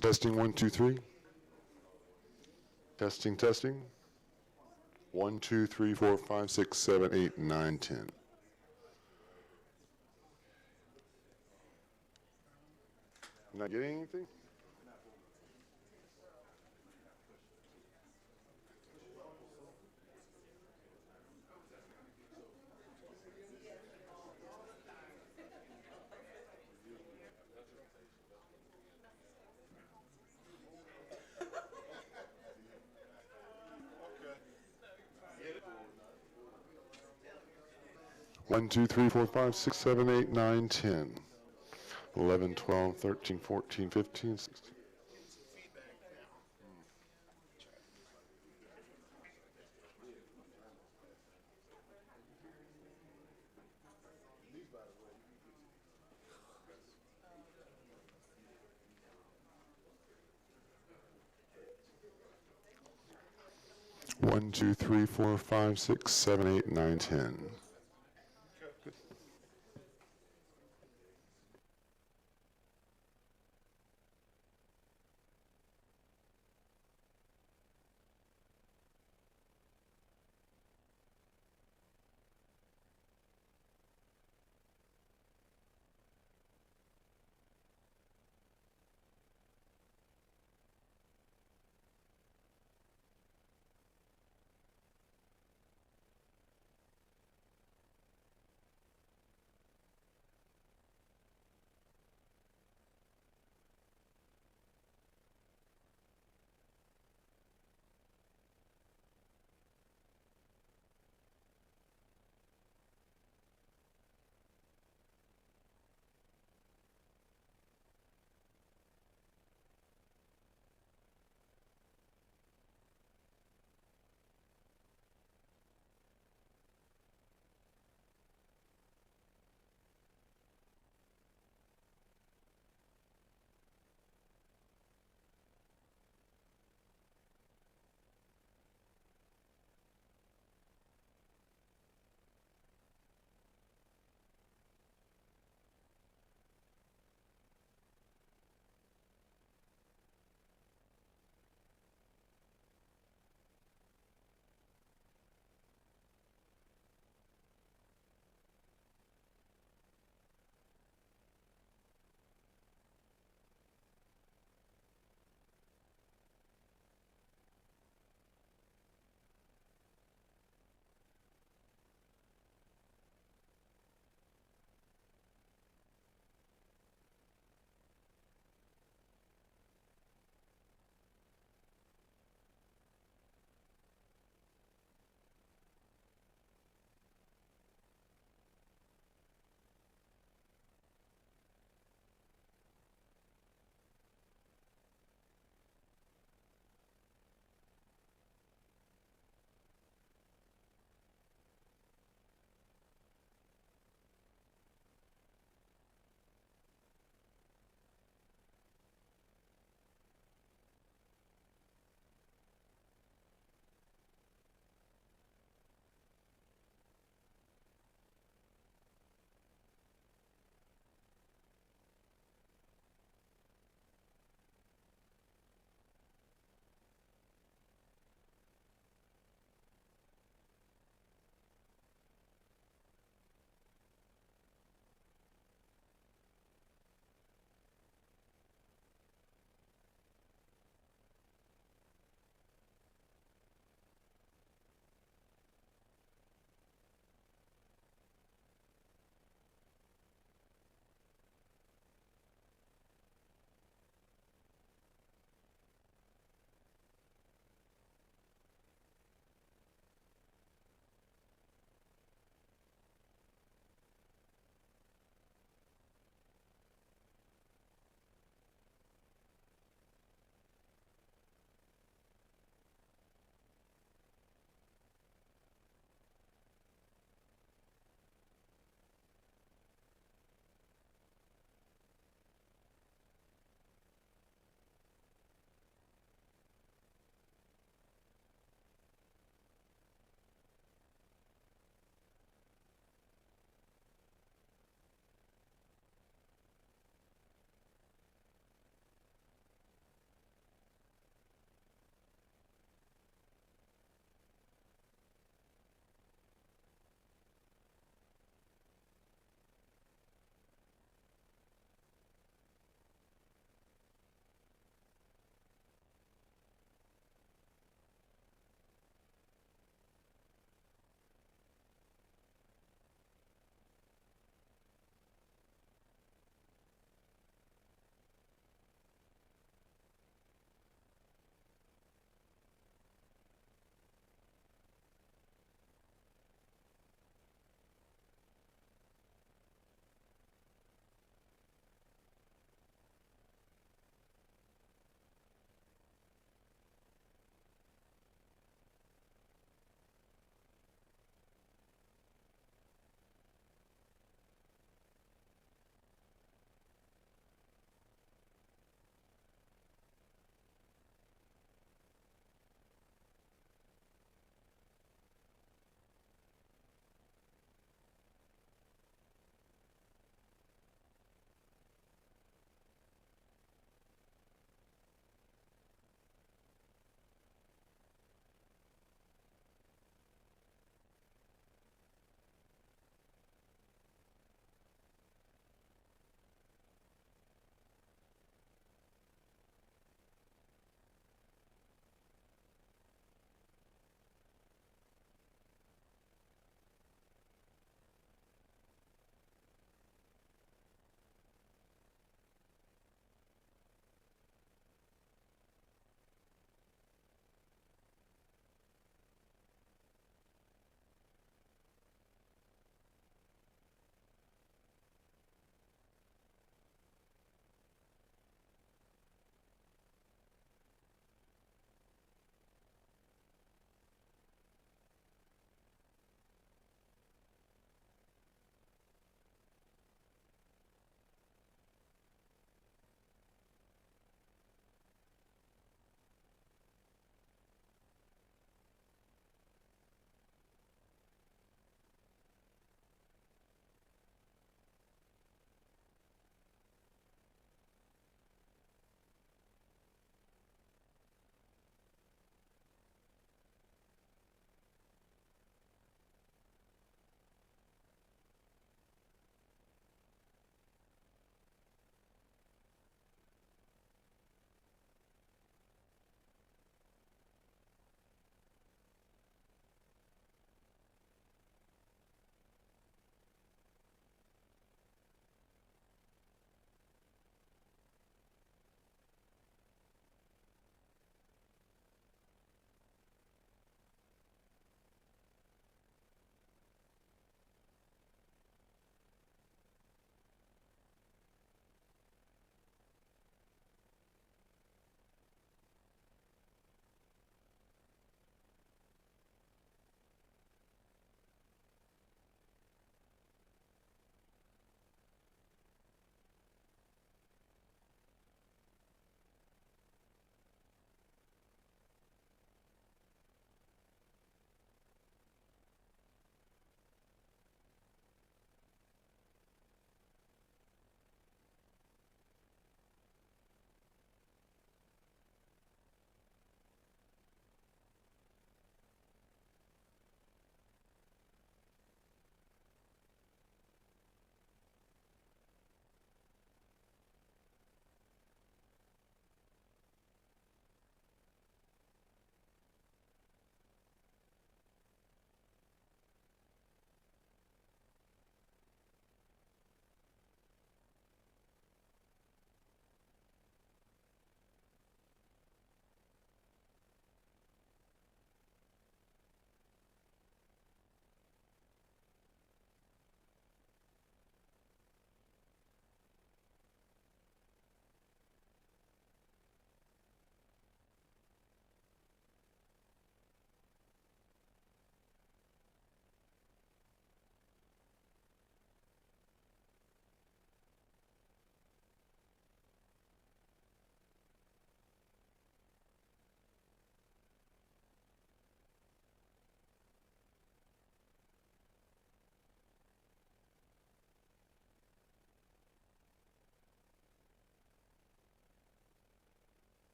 Testing 1 2 3. Testing, testing. 1 2 3 4 5 6 7 8 9 10. Not getting anything? One, 2, 3, 4, 5, 6, 7, 8, 9, 10, 11, 12, 13, 14, 15, 16. One, 2, 3, 4, 5, 6, 7, 8, 9, 10.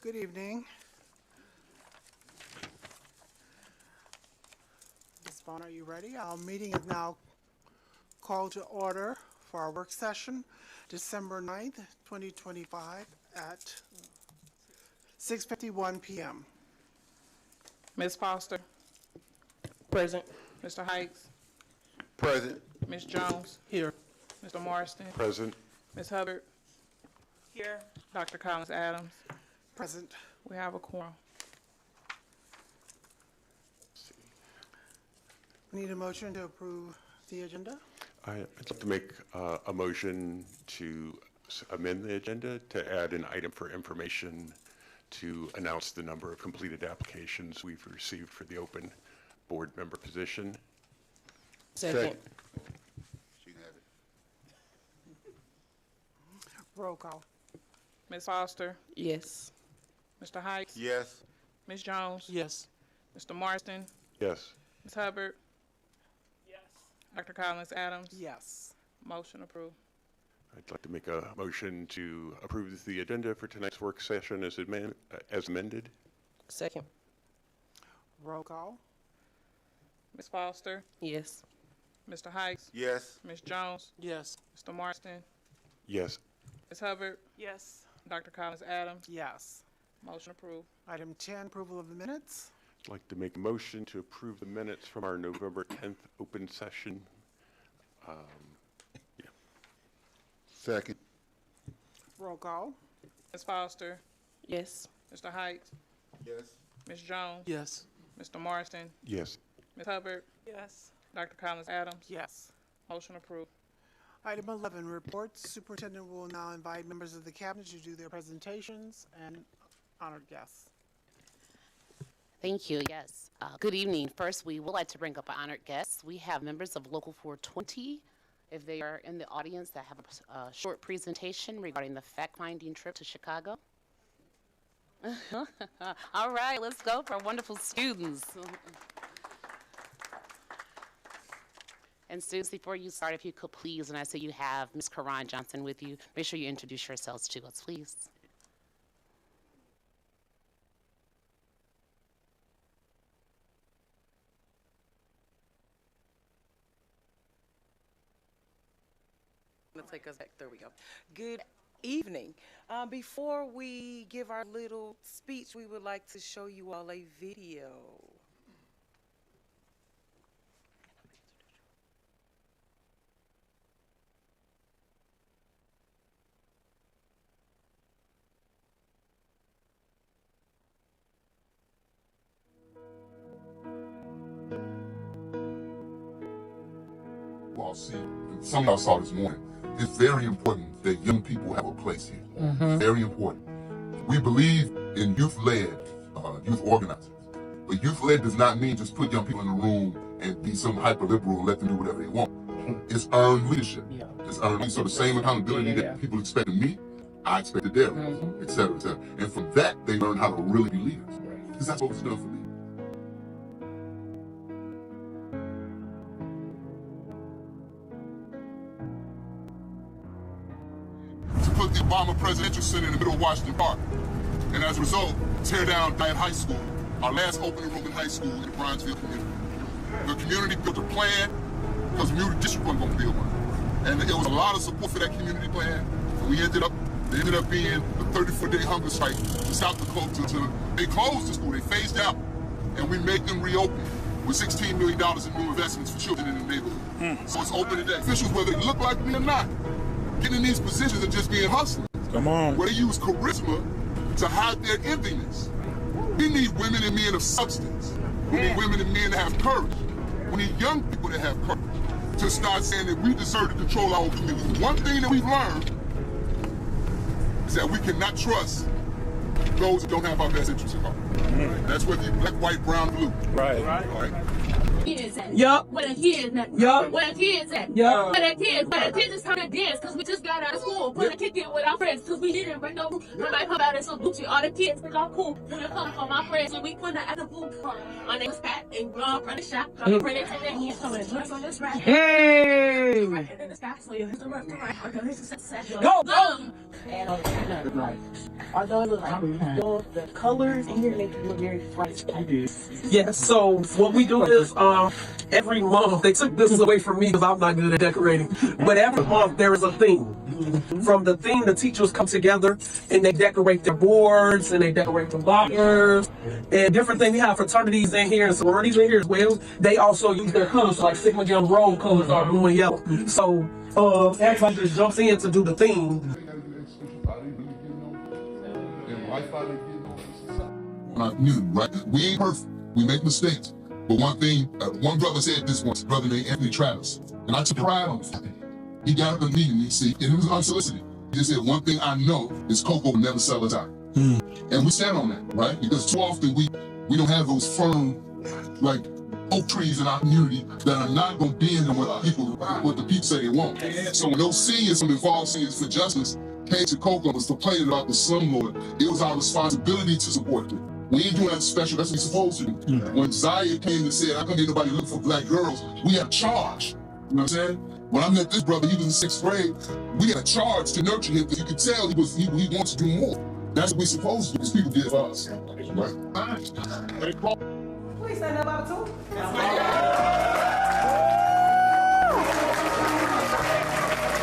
Good evening. Ms. Vaughn, are you ready? Our meeting is now called to order for our work session, December 9th, 2025 at 6:51 p.m. Ms. Foster, Present. Mr. Hikes, Present. Ms. Jones, Here. Mr. Marston, Present. Ms. Hubbard, Here. Dr. Collins Adams. Present. We have a quorum. We need a motion to approve the agenda. I'd like to make a motion to amend the agenda to add an item for information to announce the number of completed applications we've received for the open board member position. Second. She can have it. Roll call. Ms. Foster, Yes. Mr. Hikes, Yes. Ms. Jones, Yes. Mr. Marston, Yes. Ms. Hubbard. Yes. Dr. Collins Adams. Yes. Motion approved. I'd like to make a motion to approve the agenda for tonight's work session as amended. Second. Roll call. Ms. Foster, Yes. Mr. Hikes, Yes. Ms. Jones, Yes. Mr. Marston, Yes. Ms. Hubbard, Yes. Dr. Collins Adams. Yes. Motion approved. Item 10, approval of the minutes. I'd like to make a motion to approve the minutes from our November 10th open session. Second. Roll call. Ms. Foster, Yes. Mr. Hikes, Yes. Ms. Jones, Yes. Mr. Marston, Yes. Ms. Hubbard, Yes. Dr. Collins Adams. Yes. Motion approved. Item 11, reports. Superintendent will now invite members of the cabinet to do their presentations and honored guests. Thank you, yes. Good evening. First, we would like to bring up our honored guests. We have members of Local 420, if they are in the audience, that have a short presentation regarding the fact-finding trip to Chicago. All right, let's go for our wonderful students. And students, before you start, if you could please, and I say you have Ms. Karan Johnson with you, make sure you introduce yourselves to us, please. Let's take us back. There we go. Good evening. Before we give our little speech, we would like to show you all a video. All see, and some of y'all saw this morning. It's very important that young people have a place here. Very important. We believe in youth-led, youth organizing. But youth-led does not mean just put young people in a room and be some hyper-liberal and let them do whatever they want. It's earned leadership. It's earned leadership. So the same accountability that people expect of me, I expect of them, et cetera, et cetera. And from that, they learn how to really be leaders. Because that's what it's done for me. Put the Obama Presidential Center in the middle of Washington Park. And as a result, tear down Diane High School, our last open enrollment high school in the Bronzeville community. The community built a plan because the community district wasn't going to build one. And there was a lot of support for that community plan. And they ended up being the 34-day hunger strike in South Dakota. They closed the school, they phased out, and we made them reopen with $16 million in new investments for children in the neighborhood. So it's open today. Officials, whether they look like me or not, getting in these positions and just being hustlers. Come on. Where they use charisma to hide their emptiness. We need women and men of substance. We need women and men that have courage. We need young people that have courage to start saying that we deserve to control our community. One thing that we've learned is that we cannot trust those that don't have our best interests at heart. That's whether you're black, white, brown, blue. Right. All right. Kids at? Yup. Where the kids at? Yup. Where the kids at? Yup. Where the kids? Where the kids is trying to dance because we just got out of school. Put a kick it with our friends because we didn't bring no food. We might come out in some Gucci. All the kids think I'm cool. When they come from my friends, when we put the other food on their fat and run from the shop. Bring it to their hands. Come and dress on this rack. Hey! the sky, so you have to run right. Go, go! And although the colors in here make it look very bright. Yeah, so what we do is every month, they took this away from me because I'm not good at decorating, but every month there is a theme. From the theme, the teachers come together and they decorate their boards and they decorate the lockers and different things. We have fraternities in here and sororities in here as well. They also use their colors, so like Sigma Gamma Rho colors are blue and yellow. So everybody just jumps in to do the theme. Right? We ain't perfect. We make mistakes. But one thing, one brother said this once, a brother named Anthony Travis, and I took pride on it. He got up in a meeting and he said, and it was unsolicited. He just said, one thing I know is Coco will never sell a tire. And we stand on that, right? Because too often we don't have those firm, like, oak trees in our community that are not going to bend on what the people say they want. So when those seniors, some involved seniors for justice, came to Coco and was complaining about the slumlord, it was our responsibility to support them. We ain't doing that special, that's what we're supposed to do. When Zaya came and said, I couldn't get nobody look for black girls, we had a charge. You know what I'm saying? When I met this brother, he was in 6th grade, we had a charge to nurture him because you could tell he wants to do more. That's what we're supposed to do, because people did for us. Right? Please stand up about two.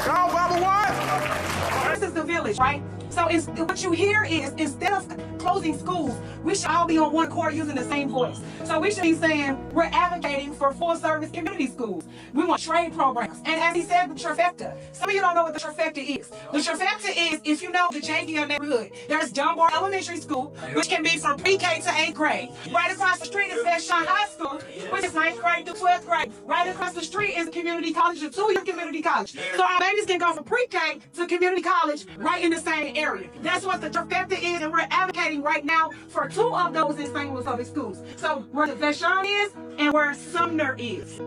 Go, Bubba, what? This is the village, right? So what you hear is, instead of closing schools, we should all be on one accord using the same voice. So we should be saying we're advocating for full-service community schools. We want trade programs. And as he said, the trifecta. Some of you don't know what the trifecta is. The trifecta is, if you know the JDL neighborhood, there's Dunbar Elementary School, which can be from pre-K to 8th grade. Right across the street is Vashon High School, which is 9th grade to 12th grade. Right across the street is a community college, a 2-year community college. So our babies can go from pre-K to community college right in the same area. That's what the trifecta is, and we're advocating right now for 2 of those in St. Louis public schools. So where the Vashon is and where Sumner is.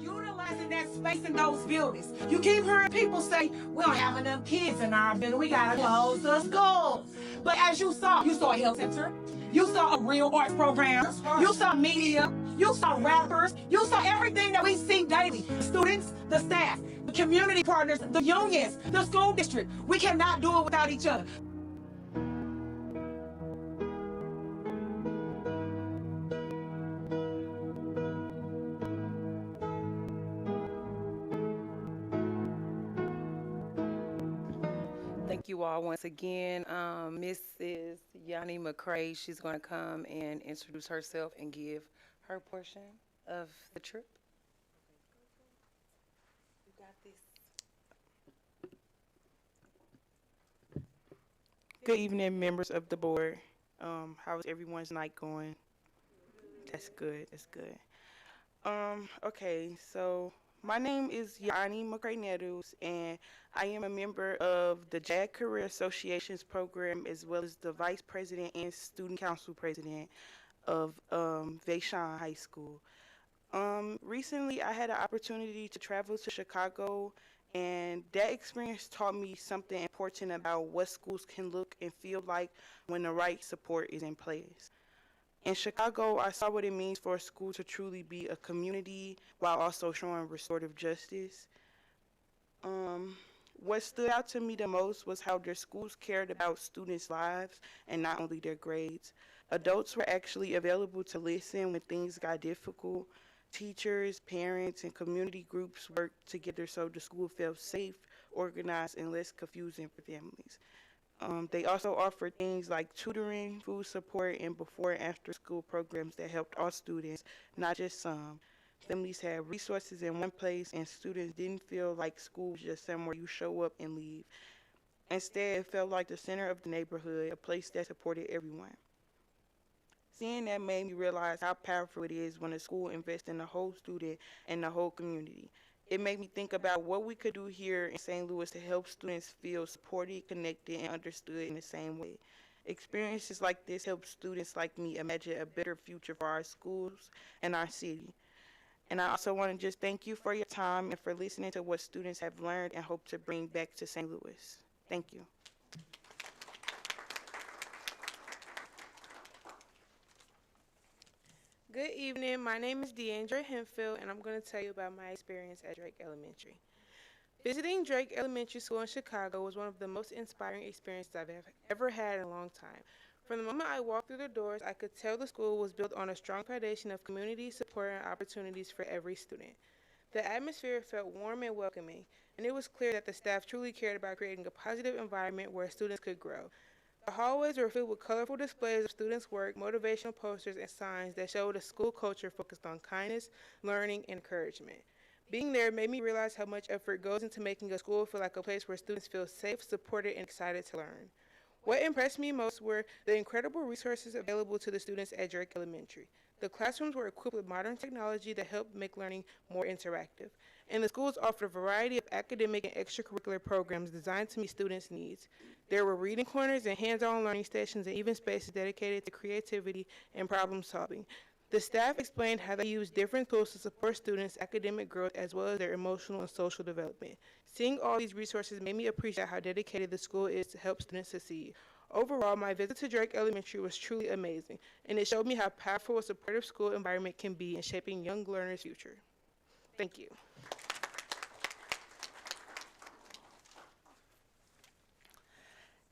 Utilizing that space in those buildings. You keep hearing people say, we don't have enough kids in our building, we gotta close the schools. But as you saw a health center, you saw a real arts program, you saw media, you saw rappers, you saw everything that we see daily. The students, the staff, the community partners, the unions, the school district. We cannot do it without each other. Thank you all once again. Mrs. Yanni McCray, she's going to come and introduce herself and give her portion of the trip. You got this. Good evening, members of the board. How's everyone's night going? That's good. That's good. Okay, so my name is Yanni McCray Nettles, and I am a member of the JAG Career Associations program, as well as the vice president and student council president of Vashon High School. Recently, I had an opportunity to travel to Chicago, and that experience taught me something important about what schools can look and feel like when the right support is in place. In Chicago, I saw what it means for a school to truly be a community while also showing restorative justice. What stood out to me the most was how their schools cared about students' lives and not only their grades. Adults were actually available to listen when things got difficult. Teachers, parents, and community groups worked together so the school felt safe, organized, and less confusing for families. They also offered things like tutoring, food support, and before and after school programs that helped all students, not just some. Families had resources in one place, and students didn't feel like school was just somewhere you show up and leave. Instead, it felt like the center of the neighborhood, a place that supported everyone. Seeing that made me realize how powerful it is when a school invests in the whole student and the whole community. It made me think about what we could do here in St. Louis to help students feel supported, connected, and understood in the same way. Experiences like this help students like me imagine a better future for our schools and our city. And I also want to just thank you for your time and for listening to what students have learned and hope to bring back to St. Louis. Thank you. Good evening. My name is Deandra Hemphill, and I'm going to tell you about my experience at Drake Elementary. Visiting Drake Elementary School in Chicago was one of the most inspiring experiences I've ever had in a long time. From the moment I walked through the doors, I could tell the school was built on a strong foundation of community support and opportunities for every student. The atmosphere felt warm and welcoming, and it was clear that the staff truly cared about creating a positive environment where students could grow. The hallways were filled with colorful displays of students' work, motivational posters, and signs that showed a school culture focused on kindness, learning, and encouragement. Being there made me realize how much effort goes into making a school feel like a place where students feel safe, supported, and excited to learn. What impressed me most were the incredible resources available to the students at Drake Elementary. The classrooms were equipped with modern technology that helped make learning more interactive, and the schools offered a variety of academic and extracurricular programs designed to meet students' needs. There were reading corners and hands-on learning stations and even spaces dedicated to creativity and problem solving. The staff explained how they use different tools to support students' academic growth as well as their emotional and social development. Seeing all these resources made me appreciate how dedicated the school is to help students succeed. Overall, my visit to Drake Elementary was truly amazing, and it showed me how powerful a supportive school environment can be in shaping young learners' future. Thank you.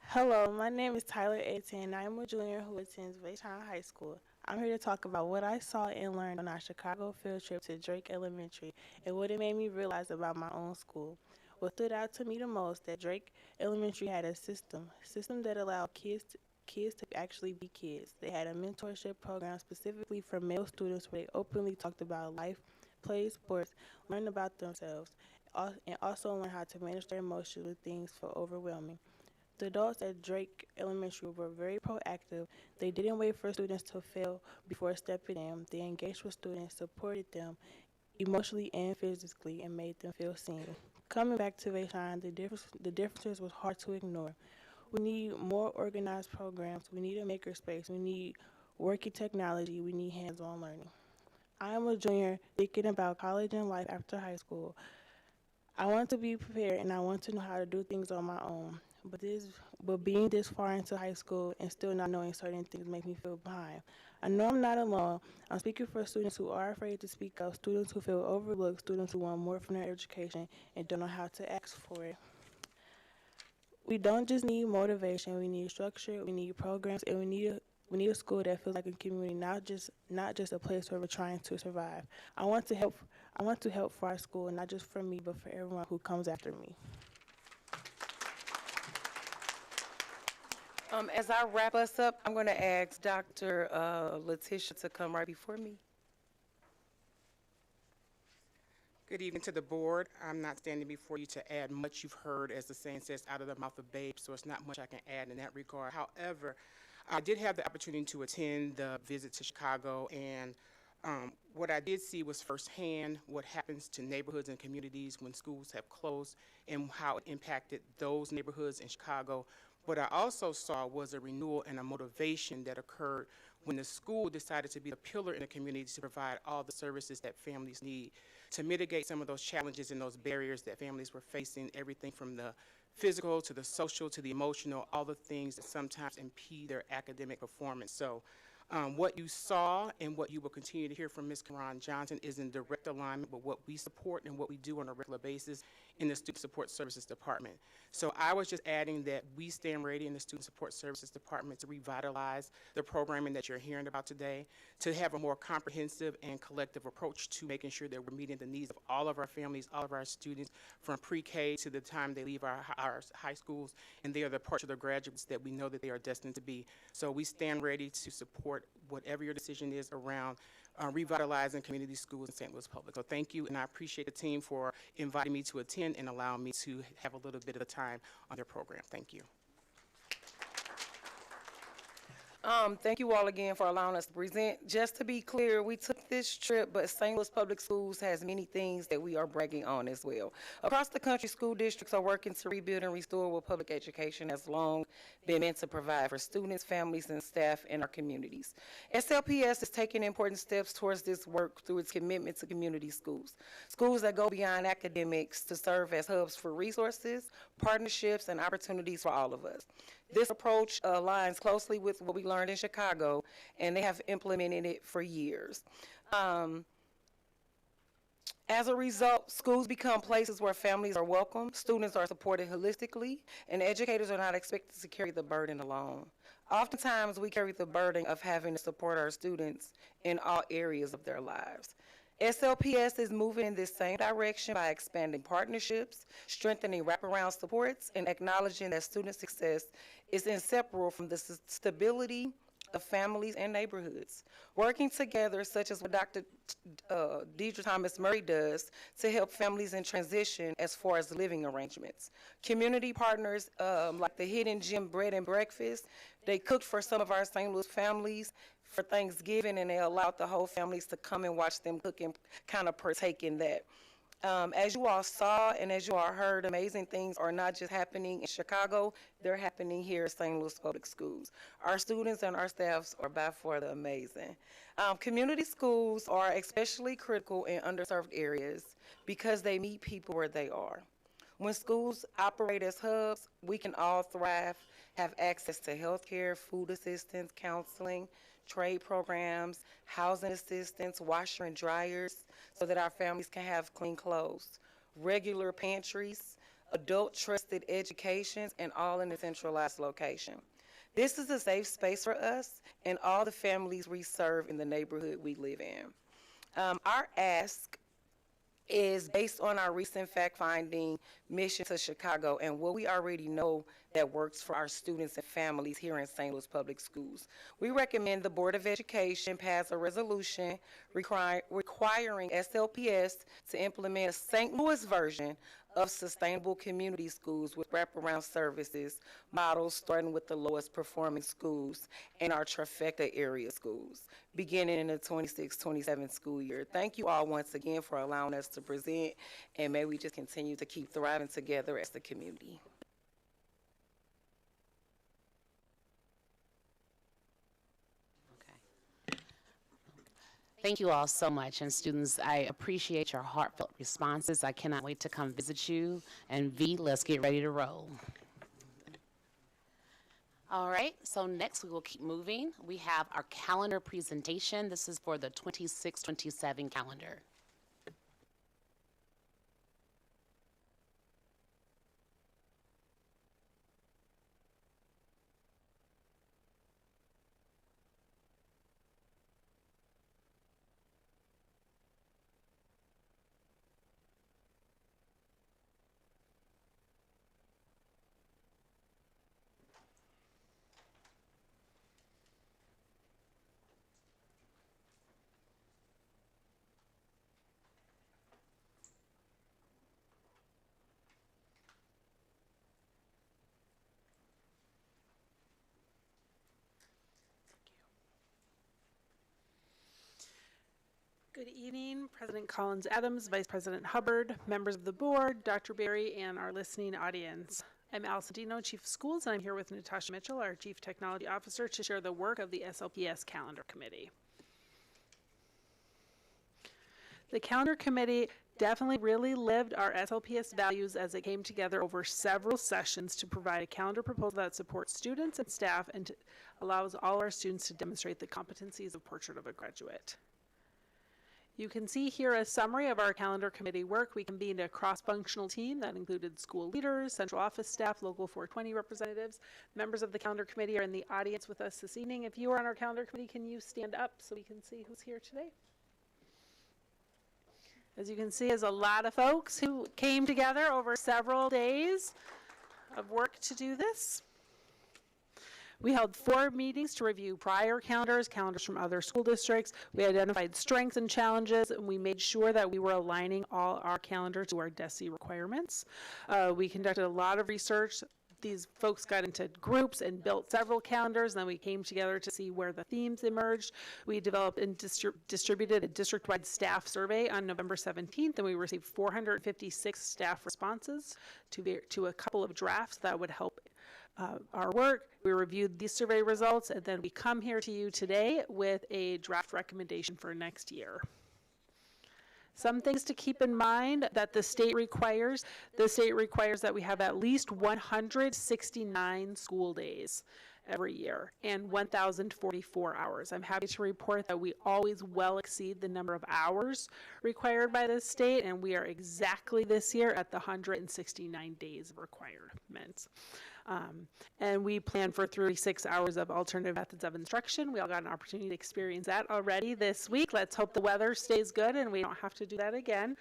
Hello, my name is Tyler Eaton, and I am a junior who attends Vashon High School. I'm here to talk about what I saw and learned on our Chicago field trip to Drake Elementary and what it made me realize about my own school. What stood out to me the most that Drake Elementary had a system that allowed kids to actually be kids. They had a mentorship program specifically for male students where they openly talked about life, played sports, learned about themselves, and also learned how to manage their emotions when things felt overwhelming. The adults at Drake Elementary were very proactive. They didn't wait for students to fail before stepping in. They engaged with students, supported them emotionally and physically, and made them feel seen. Coming back to Vashon, the differences was hard to ignore. We need more organized programs. We need a makerspace. We need working technology. We need hands-on learning. I am a junior thinking about college and life after high school. I want to be prepared, and I want to know how to do things on my own. But being this far into high school and still not knowing certain things make me feel behind. I know I'm not alone. I'm speaking for students who are afraid to speak up, students who feel overlooked, students who want more from their education and don't know how to ask for it. We don't just need motivation, we need structure, we need programs, and we need a school that feels like a community, not just a place where we're trying to survive. I want to help for our school, not just for me, but for everyone who comes after me. As I wrap us up, I'm going to ask Dr. Letitia to come right before me. Good evening to the board. I'm not standing before you to add much. You've heard, as the saying says, out of the mouth of babes, so it's not much I can add in that regard. However, I did have the opportunity to attend the visit to Chicago, and what I did see was firsthand what happens to neighborhoods and communities when schools have closed and how it impacted those neighborhoods in Chicago. What I also saw was a renewal and a motivation that occurred when the school decided to be a pillar in the community to provide all the services that families need to mitigate some of those challenges and those barriers that families were facing, everything from the physical to the social to the emotional, all the things that sometimes impede their academic performance. So what you saw and what you will continue to hear from Ms. Karan Johnson is in direct alignment with what we support and what we do on a regular basis in the Student Support Services Department. So I was just adding that we stand ready in the Student Support Services Department to revitalize the programming that you're hearing about today, to have a more comprehensive and collective approach to making sure that we're meeting the needs of all of our families, all of our students, from pre-K to the time they leave our high schools, and they are the parts of the graduates that we know that they are destined to be. So we stand ready to support whatever your decision is around revitalizing community schools in St. Louis Public. So thank you, and I appreciate the team for inviting me to attend and allowing me to have a little bit of the time on their program. Thank you. Thank you all again for allowing us to present. Just to be clear, we took this trip, but St. Louis Public Schools has many things that we are bragging on as well. Across the country, school districts are working to rebuild and restore what public education has long been meant to provide for students, families, and staff in our communities. SLPS is taking important steps towards this work through its commitment to community schools. Schools that go beyond academics to serve as hubs for resources, partnerships, and opportunities for all of us. This approach aligns closely with what we learned in Chicago, and they have implemented it for years. As a result, schools become places where families are welcome, students are supported holistically, and educators are not expected to carry the burden alone. Oftentimes, we carry the burden of having to support our students in all areas of their lives. SLPS is moving in this same direction by expanding partnerships, strengthening wraparound supports, and acknowledging that student success is inseparable from the stability of families and neighborhoods. Working together, such as what Dr. Deidre Thomas Murray does to help families in transition as far as living arrangements. Community partners like the Hidden Gem Bread and Breakfast, they cooked for some of our St. Louis families for Thanksgiving, and they allowed the whole families to come and watch them cook and kind of partake in that. As you all saw and as you all heard, amazing things are not just happening in Chicago, they're happening here at St. Louis Public Schools. Our students and our staffs are by far the amazing. Community schools are especially critical in underserved areas because they meet people where they are. When schools operate as hubs, we can all thrive, have access to health care, food assistance, counseling, trade programs, housing assistance, washer and dryers, so that our families can have clean clothes, regular pantries, adult trusted educations, and all in a centralized location. This is a safe space for us and all the families we serve in the neighborhood we live in. Our ask is based on our recent fact-finding mission to Chicago and what we already know that works for our students and families here in St. Louis Public Schools. We recommend the Board of Education pass a resolution requiring SLPS to implement a St. Louis version of sustainable community schools with wraparound services models starting with the lowest performing schools in our trifecta area schools, beginning in the 26-27 school year. Thank you all once again for allowing us to present, and may we just continue to keep thriving together as the community. Thank you all so much. And students, I appreciate your heartfelt responses. I cannot wait to come visit you. And V, let's get ready to roll. All right, so next we will keep moving. We have our calendar presentation. This is for the 26-27 calendar. Good evening, President Collins Adams, Vice President Hubbard, members of the board, Dr. Berry, and our listening audience. I'm Allison Dino, Chief of Schools, and I'm here with Natasha Mitchell, our Chief Technology Officer, to share the work of the SLPS Calendar Committee. The Calendar Committee definitely really lived our SLPS values as it came together over several sessions to provide a calendar proposal that supports students and staff and allows all our students to demonstrate the competencies of Portrait of a Graduate. You can see here a summary of our calendar committee work. We convened a cross-functional team that included school leaders, central office staff, local 420 representatives. Members of the calendar committee are in the audience with us this evening. If you are on our calendar committee, can you stand up so we can see who's here today? As you can see, there's a lot of folks who came together over several days of work to do this. We held 4 meetings to review prior calendars from other school districts. We identified strengths and challenges, and we made sure that we were aligning all our calendars to our DESE requirements. We conducted a lot of research. these folks got into groups and built several calendars, and then we came together to see where the themes emerged. We developed and distributed a district-wide staff survey on November 17th, and we received 456 staff responses to a couple of drafts that would help our work. We reviewed these survey results, and then we come here to you today with a draft recommendation for next year. Some things to keep in mind that the state requires. The state requires that we have at least 169 school days every year and 1,044 hours. I'm happy to report that we always well exceed the number of hours required by the state, and we are exactly this year at the 169 days of requirements. And we plan for 36 hours of alternative methods of instruction. We all got an opportunity to experience that already this week. Let's hope the weather stays good and we don't have to do that again.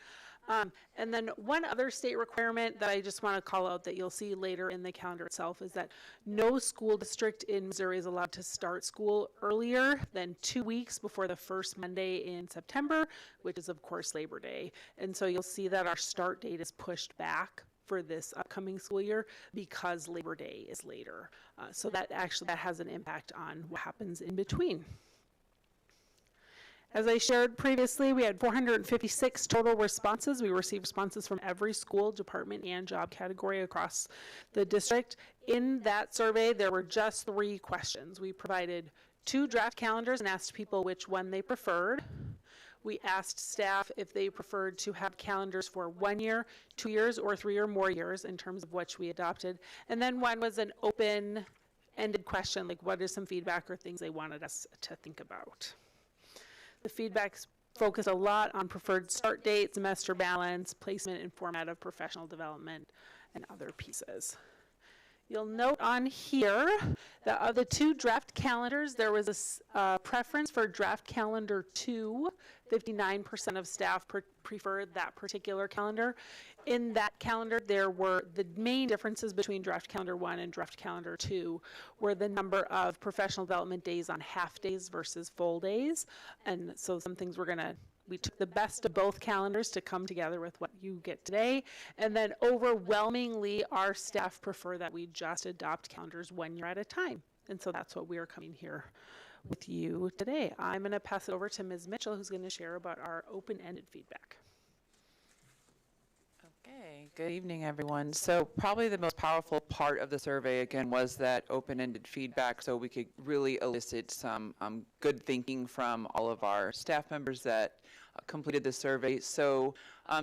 And then one other state requirement that I just want to call out that you'll see later in the calendar itself is that no school district in Missouri is allowed to start school earlier than 2 weeks before the first Monday in September, which is of course Labor Day. And so you'll see that our start date is pushed back for this upcoming school year because Labor Day is later. So that has an impact on what happens in between. As I shared previously, we had 456 total responses. We received responses from every school, department, and job category across the district. In that survey, there were just 3 questions. We provided 2 draft calendars and asked people which one they preferred. We asked staff if they preferred to have calendars for 1 year, 2 years, or 3 or more years in terms of which we adopted. And then one was an open-ended question, like what is some feedback or things they wanted us to think about. The feedback focused a lot on preferred start date, semester balance, placement and format of professional development, and other pieces. You'll note on here that of the 2 draft calendars, there was a preference for draft calendar 2. 59% of staff preferred that particular calendar. In that calendar, there were the main differences between draft calendar 1 and draft calendar 2 were the number of professional development days on half days versus full days. And so some things we took the best of both calendars to come together with what you get today. And then overwhelmingly, our staff prefer that we just adopt calendars 1 year at a time. And so that's what we're coming here with you today. I'm going to pass it over to Ms. Mitchell, who's going to share about our open-ended feedback. Okay, good evening, everyone. So probably the most powerful part of the survey, again, was that open-ended feedback, so we could really elicit some good thinking from all of our staff members that completed the survey. So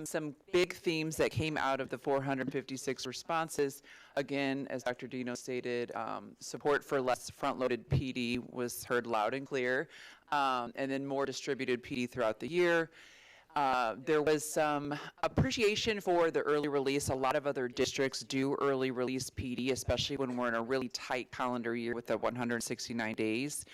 some big themes that came out of the 456 responses, again, as Dr. Dino stated, support for less front-loaded PD was heard loud and clear, and then more distributed PD throughout the year. There was some appreciation for the early release. A lot of other districts do early release PD, especially when we're in a really tight calendar year with the 169 days.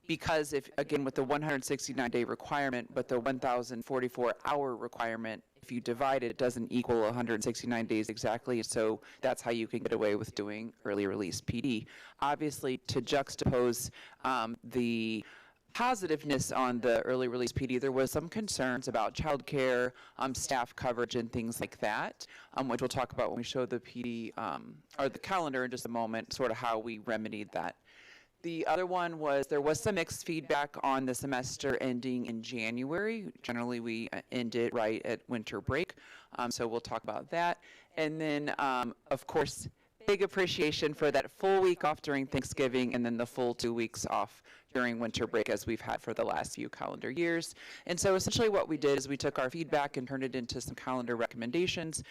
Because again, with the 169-day requirement, but the 1,044-hour requirement, if you divide it, it doesn't equal 169 days exactly, so that's how you can get away with doing early release PD. Obviously, to juxtapose the positiveness on the early release PD, there was some concerns about childcare, staff coverage, and things like that, which we'll talk about when we show the PD, or the calendar in just a moment, sort of how we remedied that. The other one was there was some mixed feedback on the semester ending in January. Generally, we end it right at winter break, so we'll talk about that. And then, of course, big appreciation for that full week off during Thanksgiving and then the full 2 weeks off during winter break as we've had for the last few calendar years. And so essentially what we did is we took our feedback and turned it into some calendar recommendations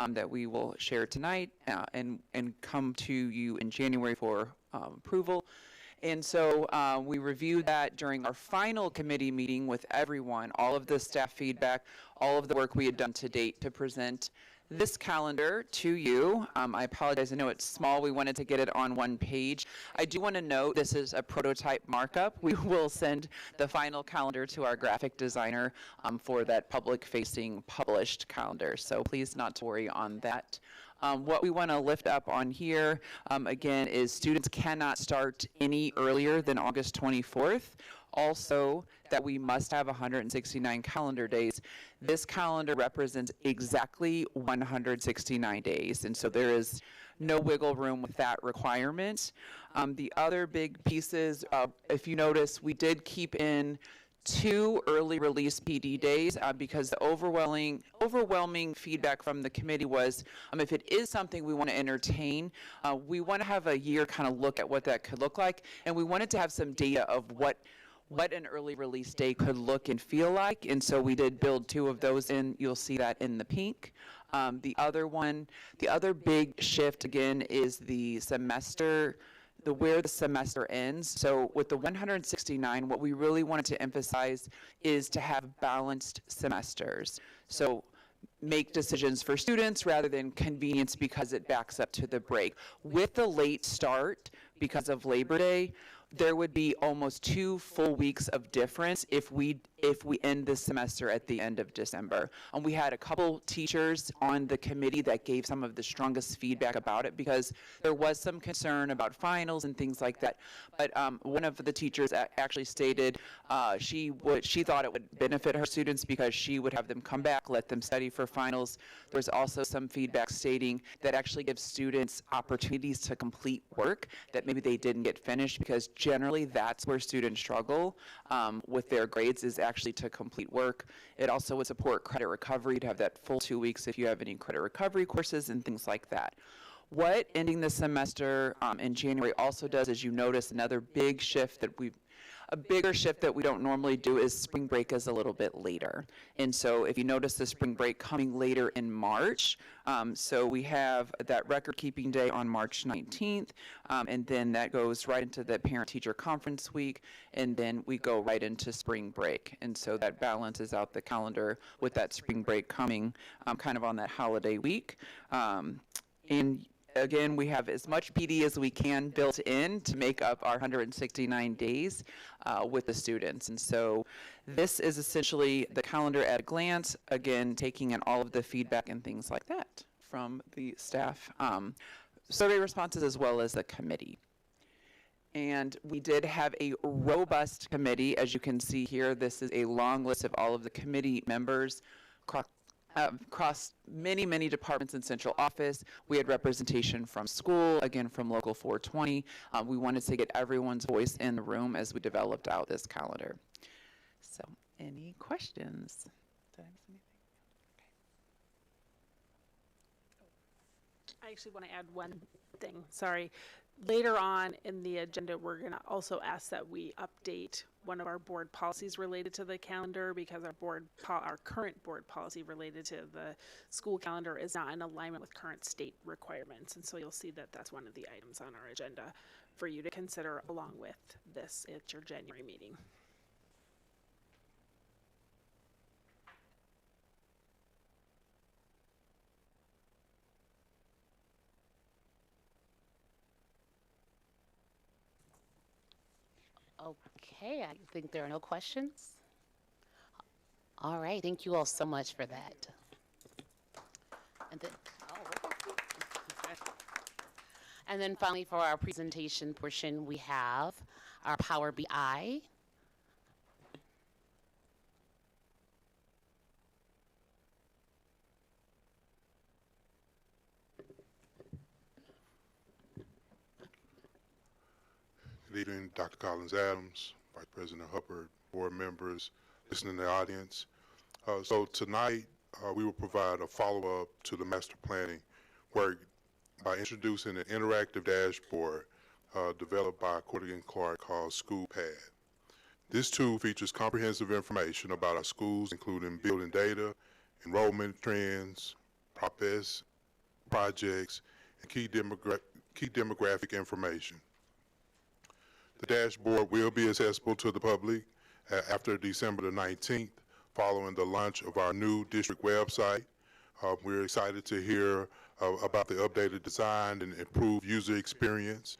that we will share tonight and come to you in January for approval. And so we reviewed that during our final committee meeting with everyone, all of the staff feedback, all of the work we had done to date to present this calendar to you. I apologize, I know it's small. We wanted to get it on one page. I do want to note this is a prototype markup. We will send the final calendar to our graphic designer for that public-facing published calendar. So please not to worry on that. What we want to lift up on here, again, is students cannot start any earlier than August 24th. also that we must have 169 calendar days. This calendar represents exactly 169 days, and so there is no wiggle room with that requirement. The other big pieces, if you notice, we did keep in 2 early release PD days because the overwhelming feedback from the committee was if it is something we want to entertain, we want to have a year kind of look at what that could look like, and we wanted to have some data of what an early release day could look and feel like, and so we did build 2 of those in. You'll see that in the pink. The other big shift again is the semester, where the semester ends. So with the 169, what we really wanted to emphasize is to have balanced semesters. So make decisions for students rather than convenience because it backs up to the break. With the late start, because of Labor Day, there would be almost 2 full weeks of difference if we end this semester at the end of December. We had a couple teachers on the committee that gave some of the strongest feedback about it because there was some concern about finals and things like that. But one of the teachers actually stated she thought it would benefit her students because she would have them come back, let them study for finals. There's also some feedback stating that actually gives students opportunities to complete work that maybe they didn't get finished, because generally that's where students struggle with their grades, is actually to complete work. It also would support credit recovery to have that full 2 weeks if you have any credit recovery courses and things like that. What ending the semester in January also does is, you notice another big shift that a bigger shift that we don't normally do is spring break is a little bit later. And so if you notice the spring break coming later in March, so we have that record keeping day on March 19th, and then that goes right into the parent teacher conference week, and then we go right into spring break. And so that balances out the calendar with that spring break coming kind of on that holiday week. And again, we have as much PD as we can built in to make up our 169 days with the students. And so this is essentially the calendar at a glance, again, taking in all of the feedback and things like that from the staff, survey responses, as well as the committee. And we did have a robust committee. As you can see here, this is a long list of all of the committee members across many, many departments in central office. We had representation from school, again from Local 420. We wanted to get everyone's voice in the room as we developed out this calendar. So, any questions? Did I miss anything? I actually want to add one thing, sorry. Later on in the agenda, we're going to also ask that we update one of our board policies related to the calendar, because our current board policy related to the school calendar is not in alignment with current state requirements. And so you'll see that that's one of the items on our agenda for you to consider along with this at your January meeting. Okay, I think there are no questions. All right, thank you all so much for that. And then finally, for our presentation portion, we have our Power BI. Good evening, Dr. Collins Adams, Vice President Hubbard, board members, listening in the audience. So tonight, we will provide a follow-up to the master planning work by introducing an interactive dashboard developed by Cordigan Clark called SchoolPad. This tool features comprehensive information about our schools, including building data, enrollment trends, progress, projects, and key demographic information. The dashboard will be accessible to the public after December the 19th, following the launch of our new district website. We're excited to hear about the updated design and improved user experience,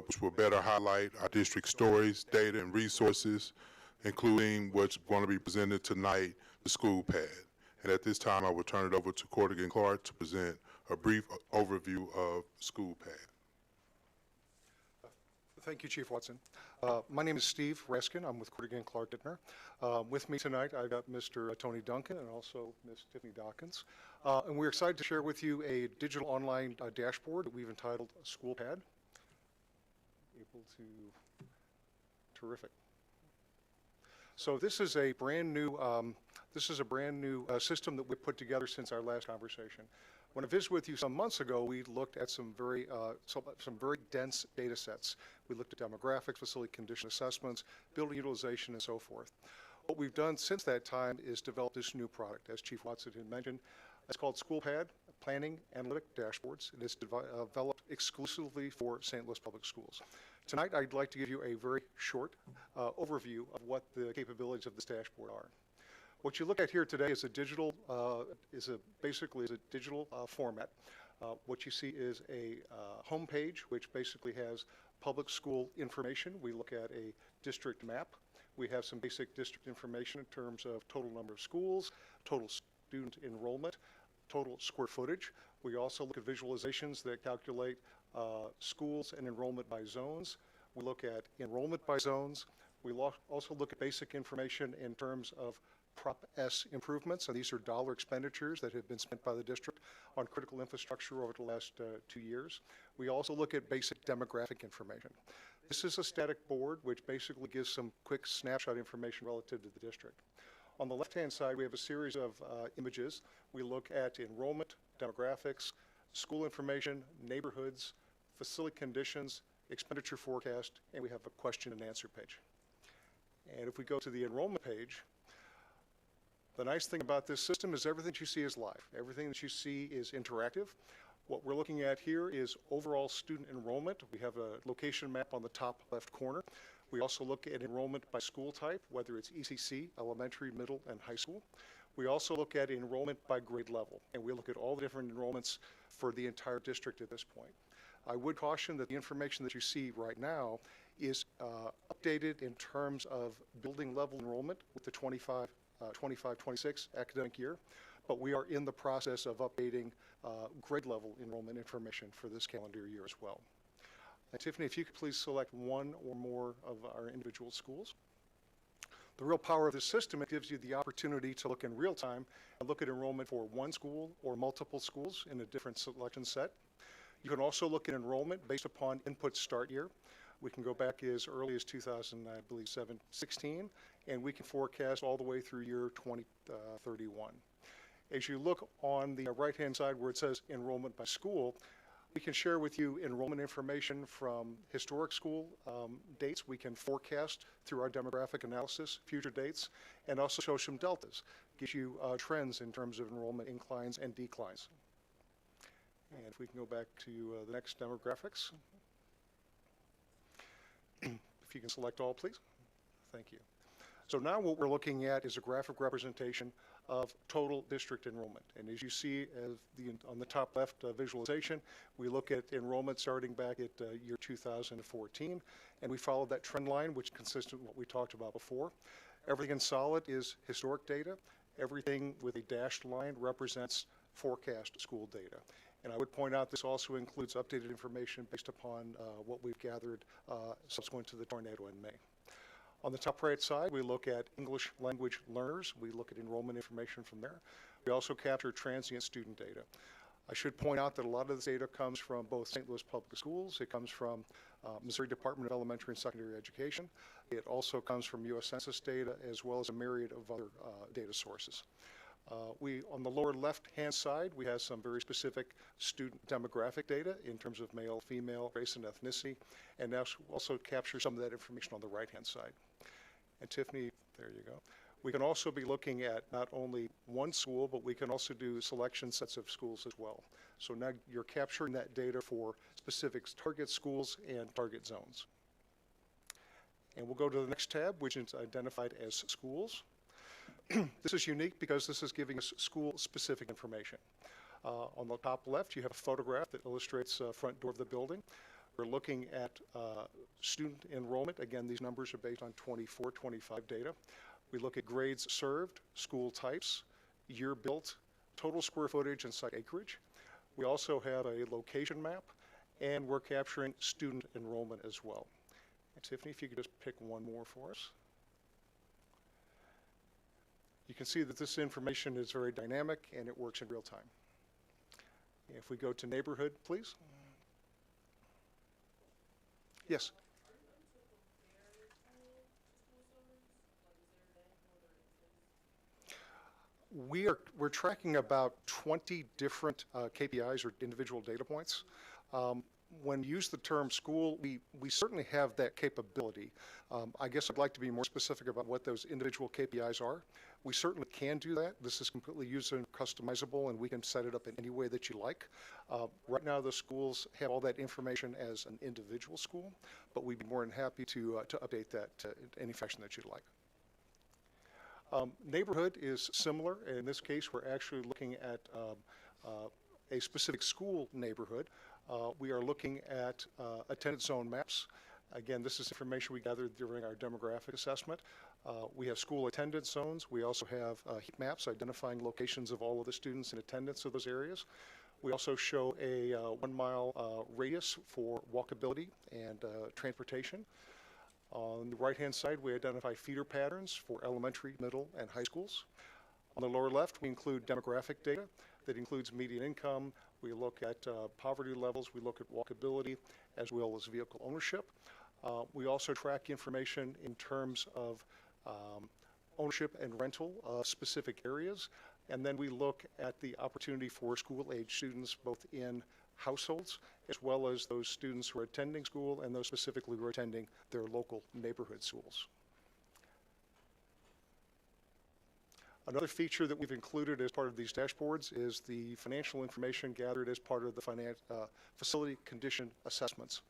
which will better highlight our district stories, data, and resources, including what's going to be presented tonight, the SchoolPad. And at this time, I will turn it over to Cordigan Clark to present a brief overview of SchoolPad. Thank you, Chief Watson. My name is Steve Raskin. I'm with Corrigan Clark Dittmer. With me tonight, I've got Mr. Tony Duncan and also Ms. Tiffany Dawkins. And we're excited to share with you a digital online dashboard that we've entitled SchoolPad. Able to, terrific. So this is a brand new, system that we put together since our last conversation. When I visited with you some months ago, we looked at some very dense data sets. We looked at demographics, facility condition assessments, building utilization, and so forth. What we've done since that time is develop this new product, as Chief Watson had mentioned. It's called SchoolPad, Planning Analytic Dashboards. It is developed exclusively for St. Louis Public Schools. Tonight, I'd like to give you a very short overview of what the capabilities of this dashboard are. What you look at here today is a digital, basically a digital format. What you see is a home page, which basically has public school information. We look at a district map. We have some basic district information in terms of total number of schools, total student enrollment, total square footage. We also look at visualizations that calculate schools and enrollment by zones. We look at enrollment by zones. We also look at basic information in terms of Prop S improvements, and these are dollar expenditures that have been spent by the district on critical infrastructure over the last 2 years. We also look at basic demographic information. This is a static board which basically gives some quick snapshot information relative to the district. On the left-hand side, we have a series of images. We look at enrollment, demographics, school information, neighborhoods, facility conditions, expenditure forecast, and we have a question and answer page. And if we go to the enrollment page, the nice thing about this system is everything that you see is live. Everything that you see is interactive. What we're looking at here is overall student enrollment. We have a location map on the top left corner. We also look at enrollment by school type, whether it's ECC, elementary, middle, and high school. We also look at enrollment by grade level, and we look at all the different enrollments for the entire district at this point. I would caution that the information that you see right now is updated in terms of building level enrollment with the 25-26 academic year, but we are in the process of updating grade level enrollment information for this calendar year as well. And Tiffany, if you could please select one or more of our individual schools. The real power of this system, it gives you the opportunity to look in real time and look at enrollment for one school or multiple schools in a different selection set. You can also look at enrollment based upon input start year. We can go back as early as 2016, and we can forecast all the way through year 2031. As you look on the right-hand side where it says enrollment by school, we can share with you enrollment information from historic school dates. We can forecast through our demographic analysis future dates, and also show some deltas. Gives you trends in terms of enrollment inclines and declines. And if we can go back to the next demographics. If you can select all, please. Thank you. So now what we're looking at is a graphic representation of total district enrollment. And as you see on the top left visualization, we look at enrollment starting back at year 2014, and we follow that trend line, which is consistent with what we talked about before. Everything in solid is historic data. Everything with a dashed line represents forecast school data. And I would point out this also includes updated information based upon what we've gathered subsequent to the tornado in May. On the top right side, we look at English language learners. We look at enrollment information from there. We also capture transient student data. I should point out that a lot of this data comes from both St. Louis Public Schools. It comes from Missouri Department of Elementary and Secondary Education. It also comes from U.S. Census data, as well as a myriad of other data sources. On the lower left-hand side, we have some very specific student demographic data in terms of male, female, race, and ethnicity, and also capture some of that information on the right-hand side. And Tiffany, there you go. We can also be looking at not only one school, but we can also do selection sets of schools as well. So now you're capturing that data for specific target schools and target zones. And we'll go to the next tab, which is identified as schools. This is unique because this is giving us school-specific information. On the top left, you have a photograph that illustrates the front door of the building. We're looking at student enrollment. Again, these numbers are based on 24-25 data. We look at grades served, school types, year built, total square footage, and site acreage. We also have a location map, and we're capturing student enrollment as well. And Tiffany, if you could just pick one more for us. You can see that this information is very dynamic and it works in real time. If we go to neighborhood, please. Yes. We're tracking about 20 different KPIs or individual data points. When you use the term school, we certainly have that capability. I guess I'd like to be more specific about what those individual KPIs are. We certainly can do that. This is completely user customizable, and we can set it up in any way that you like. Right now, the schools have all that information as an individual school, but we'd be more than happy to update that to any fashion that you'd like. Neighborhood is similar. In this case, we're actually looking at a specific school neighborhood. We are looking at attendance zone maps. Again, this is information we gathered during our demographic assessment. We have school attendance zones. We also have heat maps identifying locations of all of the students in attendance of those areas. We also show a 1 mile radius for walkability and transportation. On the right-hand side, we identify feeder patterns for elementary, middle, and high schools. On the lower left, we include demographic data that includes median income. We look at poverty levels. We look at walkability as well as vehicle ownership. We also track information in terms of ownership and rental of specific areas. And then we look at the opportunity for school-age students both in households as well as those students who are attending school and those specifically who are attending their local neighborhood schools. Another feature that we've included as part of these dashboards is the financial information gathered as part of the facility condition assessments.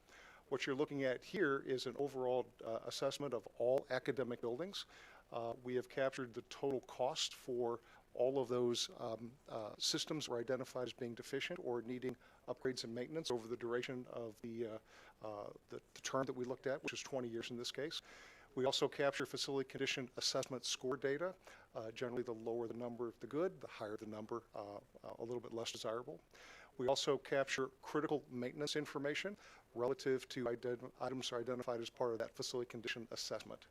What you're looking at here is an overall assessment of all academic buildings. We have captured the total cost for all of those systems were identified as being deficient or needing upgrades and maintenance over the duration of the term that we looked at, which is 20 years in this case. We also capture facility condition assessment score data. Generally, the lower the number, the good, the higher the number, a little bit less desirable. We also capture critical maintenance information relative to items identified as part of that facility condition assessment.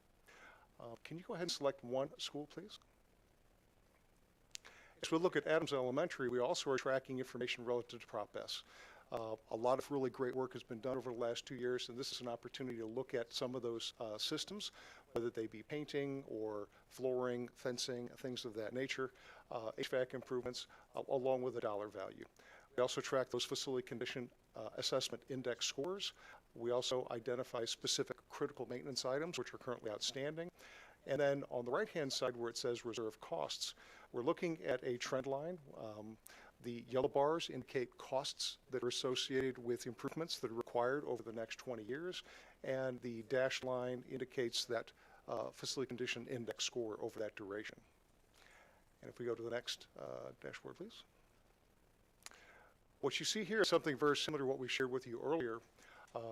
Can you go ahead and select one school, please? As we look at Adams Elementary, we also are tracking information relative to Prop S. A lot of really great work has been done over the last 2 years, and this is an opportunity to look at some of those systems, whether they be painting or flooring, fencing, things of that nature, HVAC improvements, along with a dollar value. We also track those facility condition assessment index scores. We also identify specific critical maintenance items, which are currently outstanding. And then on the right-hand side where it says reserve costs, we're looking at a trend line. The yellow bars indicate costs that are associated with improvements that are required over the next 20 years, and the dashed line indicates that facility condition index score over that duration. And if we go to the next dashboard, please. What you see here is something very similar to what we shared with you earlier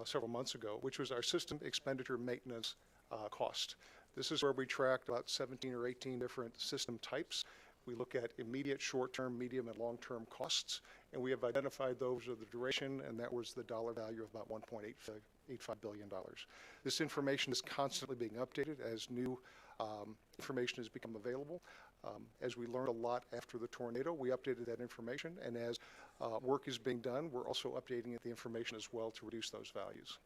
several months ago, which was our system expenditure maintenance cost. This is where we tracked about 17 or 18 different system types. We look at immediate, short-term, medium, and long-term costs, and we have identified those of the duration, and that was the dollar value of about $1.85 billion. This information is constantly being updated as new information has become available. As we learned a lot after the tornado, we updated that information, and as work is being done, we're also updating the information as well to reduce those values.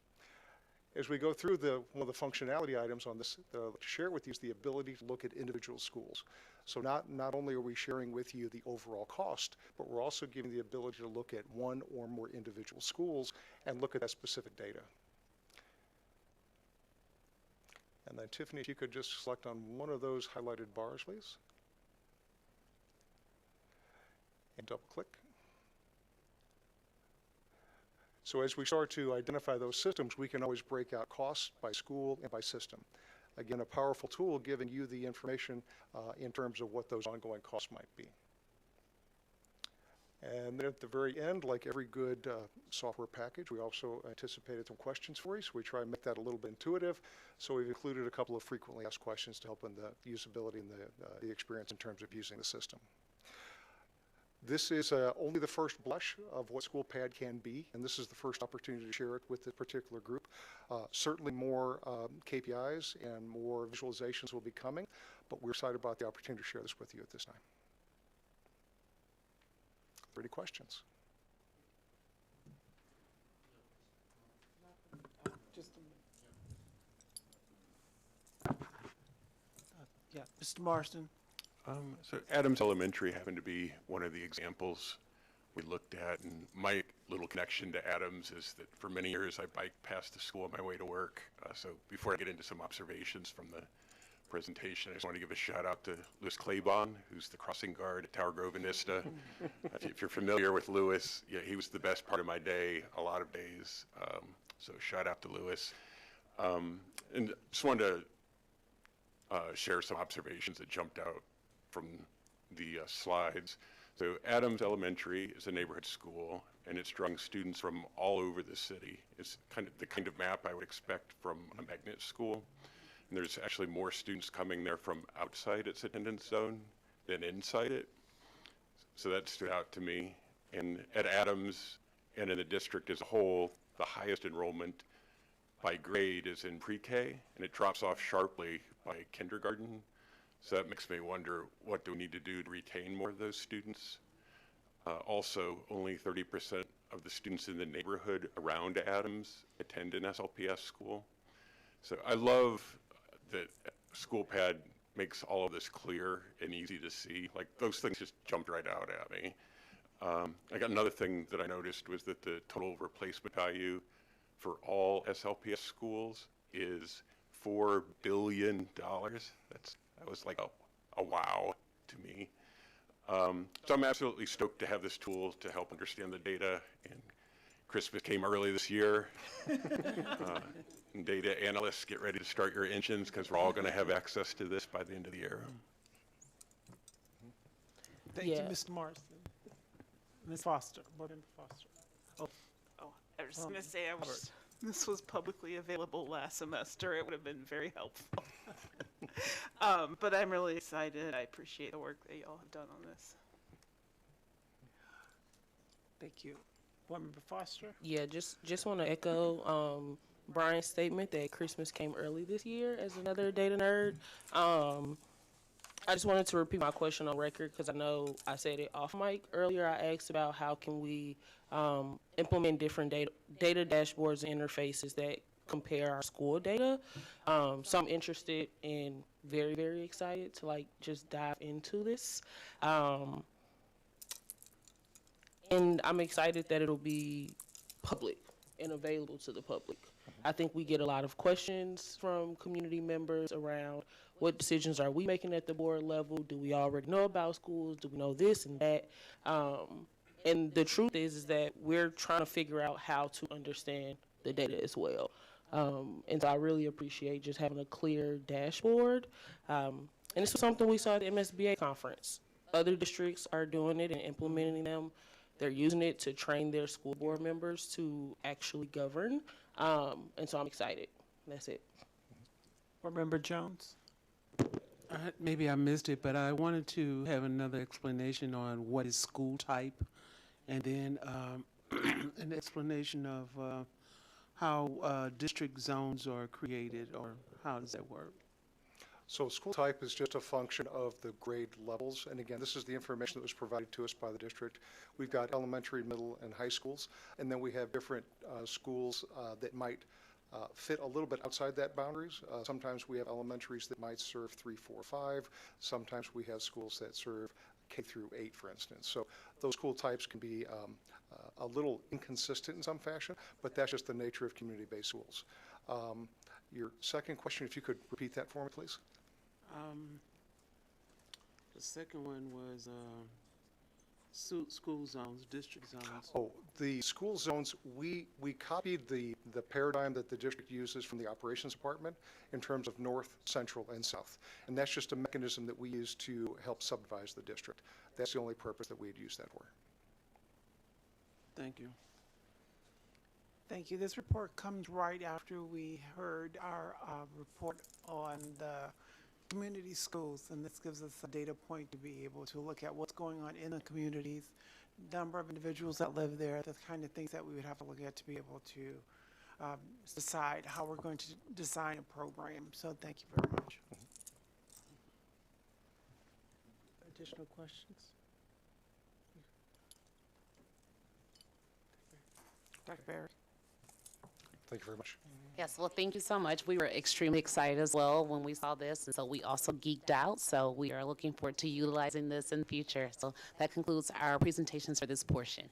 As we go through one of the functionality items on this to share with you is the ability to look at individual schools. So not only are we sharing with you the overall cost, but we're also giving the ability to look at one or more individual schools and look at that specific data. And then Tiffany, if you could just select on one of those highlighted bars, please. And double click. So as we start to identify those systems, we can always break out costs by school and by system. Again, a powerful tool giving you the information in terms of what those ongoing costs might be. And then at the very end, like every good software package, we also anticipated some questions for you, so we try and make that a little bit intuitive. So we've included a couple of frequently asked questions to help in the usability and the experience in terms of using the system. This is only the first blush of what School Pad can be, and this is the first opportunity to share it with this particular group. Certainly more KPIs and more visualizations will be coming, but we're excited about the opportunity to share this with you at this time. Are there any questions? Yeah, Mr. Marston. So Adams Elementary happened to be one of the examples we looked at, and my little connection to Adams is that for many years I biked past the school on my way to work. So before I get into some observations from the presentation, I just want to give a shout out to Louis Claybon, who's the crossing guard at Tower Grove and Nista. If you're familiar with Louis, yeah, he was the best part of my day, a lot of days. So shout out to Louis. And just wanted to share some observations that jumped out from the slides. So Adams Elementary is a neighborhood school, and it's drawing students from all over the city. It's kind of the kind of map I would expect from a magnet school. And there's actually more students coming there from outside its attendance zone than inside it. So that stood out to me. And at Adams and in the district as a whole, the highest enrollment by grade is in pre-K, and it drops off sharply by kindergarten. So that makes me wonder, what do we need to do to retain more of those students? Also, only 30% of the students in the neighborhood around Adams attend an SLPS school. So I love that School Pad makes all of this clear and easy to see. Like, those things just jumped right out at me. I got another thing that I noticed was that the total replacement value for all SLPS schools is $4 billion. That was like a wow to me. So I'm absolutely stoked to have this tool to help understand the data. And Christmas came early this year. And data analysts, get ready to start your engines, because we're all going to have access to this by the end of the year. Thank you, Mr. Marston. Ms. Foster, Board Member Foster. I was going to say, this was publicly available last semester. It would have been very helpful. But I'm really excited. I appreciate the work that y'all have done on this. Thank you. Board Member Foster? Yeah, just want to echo Brian's statement that Christmas came early this year as another data nerd. I just wanted to repeat my question on record, because I know I said it off mic earlier. I asked about how can we implement different data dashboards and interfaces that compare our school data. So I'm interested and very, very excited to just dive into this. And I'm excited that it'll be public and available to the public. I think we get a lot of questions from community members around what decisions are we making at the board level? Do we already know about schools? Do we know this and that? And the truth is that we're trying to figure out how to understand the data as well. And so I really appreciate just having a clear dashboard. And this was something we saw at the MSBA conference. Other districts are doing it and implementing them. They're using it to train their school board members to actually govern. And so I'm excited. That's it. Board Member Jones? Maybe I missed it, but I wanted to have another explanation on what is school type, and then an explanation of how district zones are created, or how does that work? So school type is just a function of the grade levels. And again, this is the information that was provided to us by the district. We've got elementary, middle, and high schools. And then we have different schools that might fit a little bit outside that boundaries. Sometimes we have elementaries that might serve 3, 4, 5. Sometimes we have schools that serve K through 8, for instance. So those school types can be a little inconsistent in some fashion, but that's just the nature of community-based schools. Your second question, if you could repeat that for me, please. The second one was school zones, district zones. Oh, the school zones, we copied the paradigm that the district uses from the operations department in terms of north, central, and south. And that's just a mechanism that we use to help subdivide the district. That's the only purpose that we'd use that for. Thank you. Thank you. This report comes right after we heard our report on the community schools, and this gives us a data point to be able to look at what's going on in the communities, number of individuals that live there, the kind of things that we would have to look at to be able to decide how we're going to design a program. So thank you very much. Additional questions? Dr. Barry? Thank you very much. Yes, well, thank you so much. We were extremely excited as well when we saw this, and so we also geeked out. So we are looking forward to utilizing this in the future. So that concludes our presentations for this portion.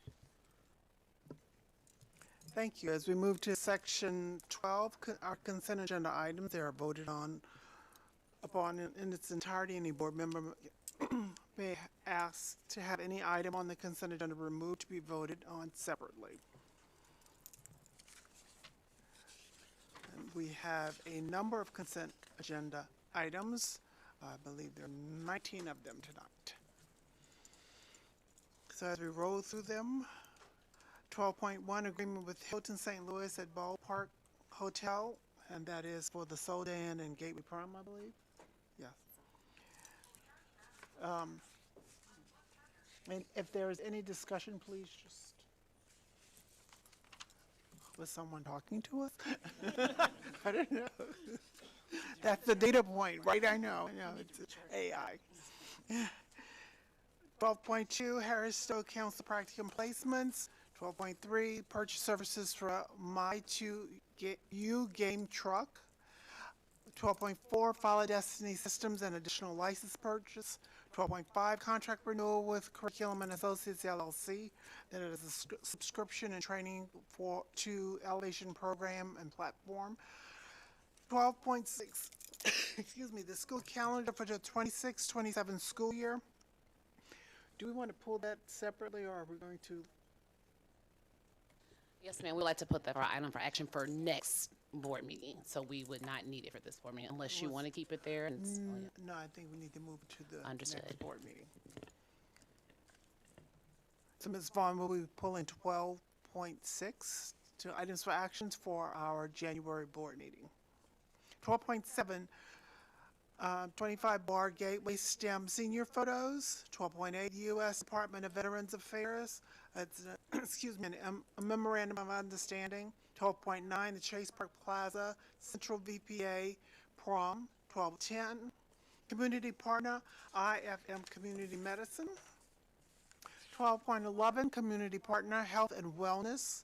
Thank you. As we move to section 12, our consent agenda items, they are voted on upon in its entirety. Any board member may ask to have any item on the consent agenda removed to be voted on separately. We have a number of consent agenda items. I believe there are 19 of them tonight. So as we roll through them, 12.1, agreement with Hilton St. Louis at Ballpark Hotel, and that is for the Soldan and Gateway Prom, I believe. Yes. And if there is any discussion, please just. Was someone talking to us? I don't know. That's the data point, right? I know, it's AI. 12.2, Harris Stowe Council Practicum Placements. 12.3, purchase services for My2U game truck. 12.4, Follow Destiny Systems and additional license purchase. 12.5, contract renewal with Curriculum and Associates LLC. That is a subscription and training to Elevation Program and Platform. 12.6, excuse me, the school calendar for the 26-27 school year. Do we want to pull that separately, or are we going to? Yes, ma'am. We'd like to put that for item for action for next board meeting. So we would not need it for this board meeting unless you want to keep it there. And No, I think we need to move it to the Understood. next board meeting. So Ms. Vaughn, will we pull in 12.6 to items for actions for our January board meeting? 12.7, 25 Bar Gateway STEM senior photos. 12.8, U.S. Department of Veterans Affairs. Excuse me, a memorandum of understanding. 12.9, the Chase Park Plaza Central VPA Prom. 12.10, Community Partner IFM Community Medicine. 12.11, Community Partner Health and Wellness.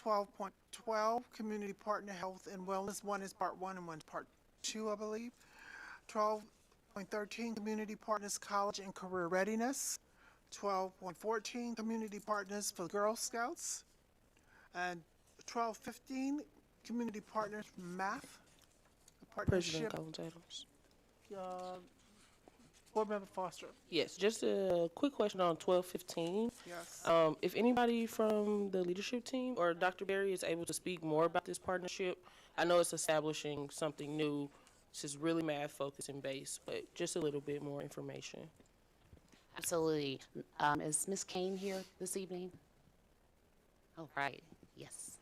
12.12, Community Partner Health and Wellness. One is part 1 and one is part 2, I believe. 12.13, Community Partners College and Career Readiness. 12.14, Community Partners for Girl Scouts. And 12.15, Community Partners Math. President Partnership. Collins Adams. Board Member Foster. Yes, just a quick question on 12:15. Yes. If anybody from the leadership team or Dr. Berry is able to speak more about this partnership, I know it's establishing something new. This is really math focused and based, but just a little bit more information. Absolutely. Is Ms. Kane here this evening? All right. Yes.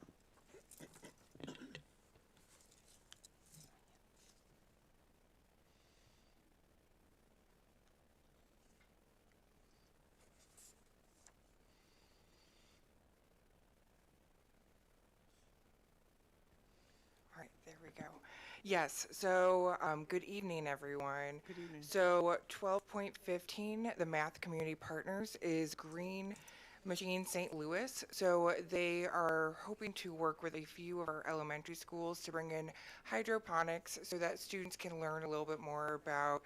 All right, there we go. Yes, so good evening, everyone. Good evening. So 12.15, the Math Community Partners is Green Machine St. Louis. So they are hoping to work with a few of our elementary schools to bring in hydroponics so that students can learn a little bit more about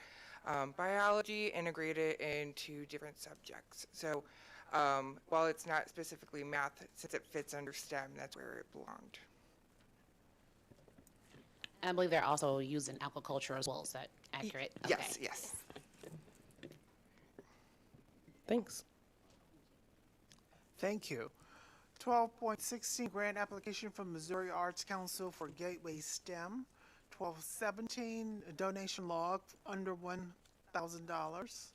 biology, integrate it into different subjects. So while it's not specifically math, since it fits under STEM, that's where it belonged. I believe they're also using aquaculture as well. Is that accurate? Yes, Okay. yes. Thanks. Thank you. 12.16, grant application from Missouri Arts Council for Gateway STEM. 12.17, a donation log under $1,000.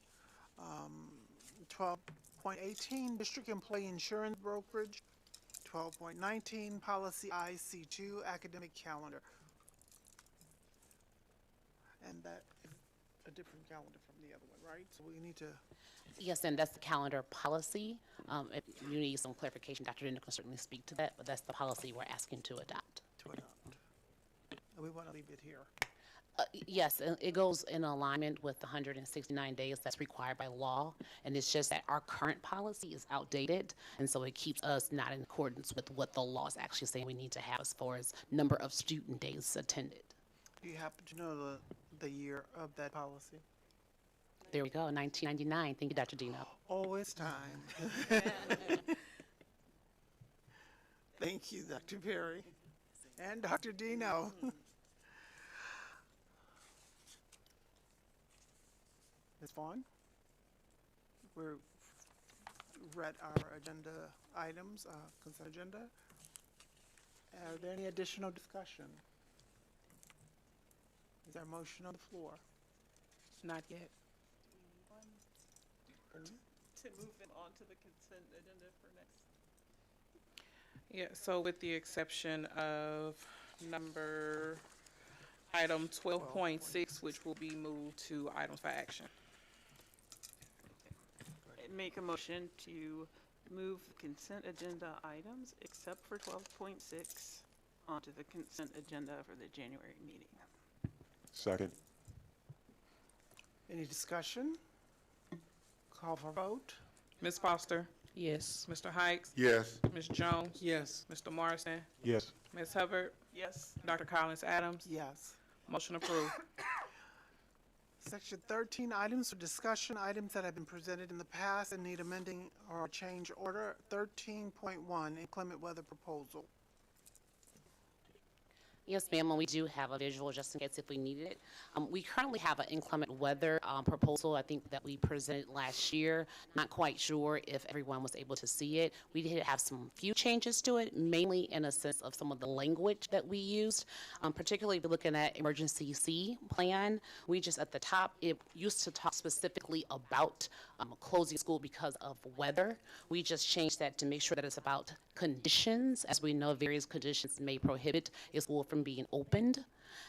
12.18, district employee insurance brokerage. 12.19, policy IC2, academic calendar. And that, if a different calendar from the other one, right? So we need to, Yes, and that's the calendar policy. If you need some clarification, Dr. Dino can certainly speak to that, but that's the policy we're asking to adopt. we want to leave it here. Yes, it goes in alignment with the 169 days that's required by law, and it's just that our current policy is outdated, and so it keeps us not in accordance with what the law is actually saying we need to have as far as number of student days attended. Do you happen to know the year of that policy? There we go, 1999. Thank you, Dr. Dino. Oh, it's time. Thank you, Dr. Perry. And Dr. Dino. Ms. Vaughn? We've read our agenda items, consent agenda. Are there any additional discussion? Is there a motion on the floor? Not yet. To move it on to the consent agenda for next. Yeah, so with the exception of item 12.6, which will be moved to items for action. Make a motion to move the consent agenda items except for 12.6 onto the consent agenda for the January meeting. Second. Any discussion? Call for vote. Ms. Foster? Yes. Mr. Hikes? Yes. Ms. Jones? Yes. Mr. Morrison? Yes. Ms. Hubbard? Yes. Dr. Collins Adams? Yes. Motion approved. Section 13, items for discussion, items that have been presented in the past and need amending or change order. 13.1, inclement weather proposal. Yes, ma'am, and we do have a visual just in case if we needed it. We currently have an inclement weather proposal, I think that we presented last year. Not quite sure if everyone was able to see it. We did have some few changes to it, mainly in a sense of some of the language that we used, particularly if you're looking at emergency C plan. We just at the top, it used to talk specifically about closing school because of weather. We just changed that to make sure that it's about conditions. As we know, various conditions may prohibit a school from being opened.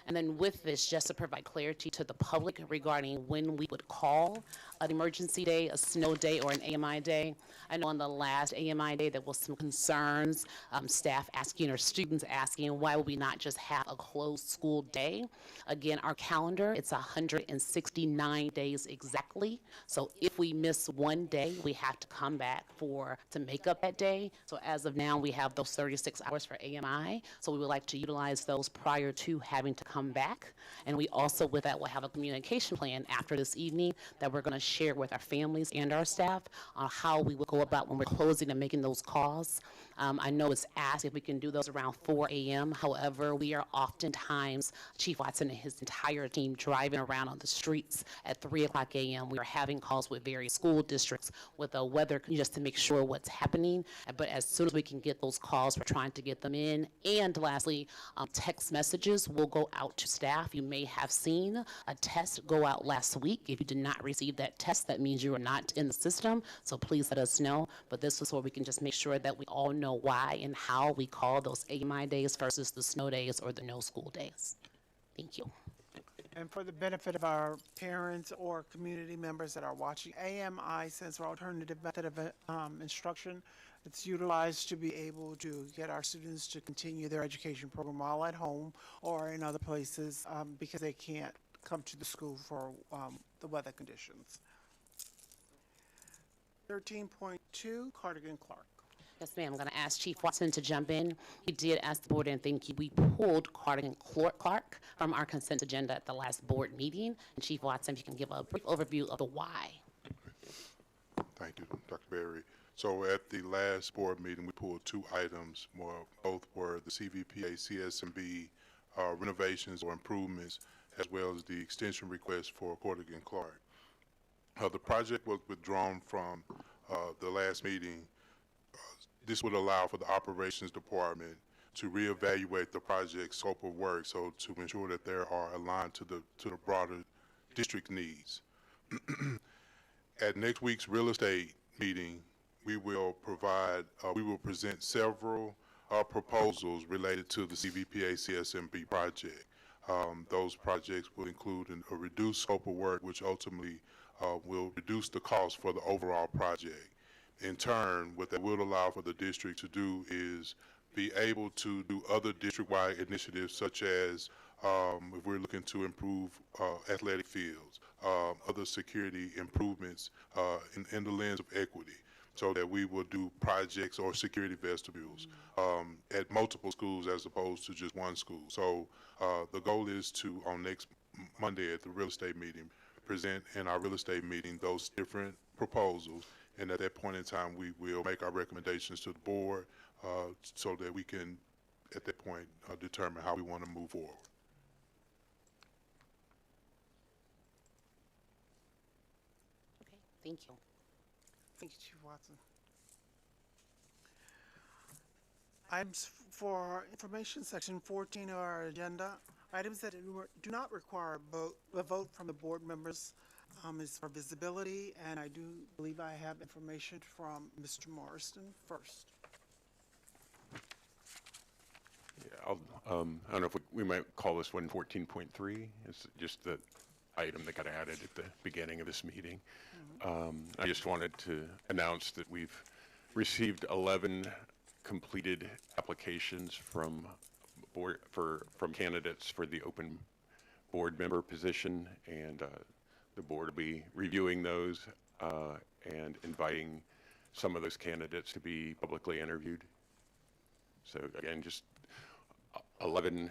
And then with this, just to provide clarity to the public regarding when we would call an emergency day, a snow day, or an AMI day. I know on the last AMI day, there was some concerns, staff asking or students asking, why would we not just have a closed school day? Again, our calendar, it's 169 days exactly. So if we miss one day, we have to come back to make up that day. So as of now, we have those 36 hours for AMI. So we would like to utilize those prior to having to come back. And we also, with that, will have a communication plan after this evening that we're going to share with our families and our staff on how we will go about when we're closing and making those calls. I know it's asked if we can do those around 4 a.m. However, we are oftentimes, Chief Watson and his entire team driving around on the streets at 3 o'clock a.m. We are having calls with various school districts with the weather just to make sure what's happening. But as soon as we can get those calls, we're trying to get them in. And lastly, text messages will go out to staff. You may have seen a test go out last week. If you did not receive that test, that means you are not in the system. So please let us know. But this is where we can just make sure that we all know why and how we call those AMI days versus the snow days or the no school days. Thank you. And for the benefit of our parents or community members that are watching, AMI stands for Alternative Method of Instruction. It's utilized to be able to get our students to continue their education program while at home or in other places because they can't come to the school for the weather conditions. 13.2, Cardigan Clark. Yes, ma'am. I'm going to ask Chief Watson to jump in. He did ask the board, and thank you. We pulled Cardigan Clark from our consent agenda at the last board meeting. And Chief Watson, if you can give a brief overview of the why. Thank you, Dr. Berry. So at the last board meeting, we pulled two items. Both were the CVPA CSMB renovations or improvements, as well as the extension request for Cardigan Clark. The project was withdrawn from the last meeting. This would allow for the operations department to reevaluate the project scope of work, so to ensure that they are aligned to the broader district needs. At next week's real estate meeting, we will present several proposals related to the CVPA CSMB project. Those projects will include a reduced scope of work, which ultimately will reduce the cost for the overall project. In turn, what that will allow for the district to do is be able to do other district-wide initiatives, such as if we're looking to improve athletic fields, other security improvements in the lens of equity, so that we will do projects or security vestibules at multiple schools as opposed to just one school. So the goal is to, on next Monday at the real estate meeting, present in our real estate meeting those different proposals, and at that point in time we will make our recommendations to the board so that we can at that point determine how we want to move forward. Okay, thank you. Thank you, Chief Watson. Items for information, section 14 of our agenda. Items that do not require a vote from the board members is for visibility, and I do believe I have information from Mr. Morrison first. Yeah, I don't know if we might call this one 14.3. It's just the item that got added at the beginning of this meeting. I just wanted to announce that we've received 11 completed applications from candidates for the open board member position, and the board will be reviewing those and inviting some of those candidates to be publicly interviewed. So again, just 11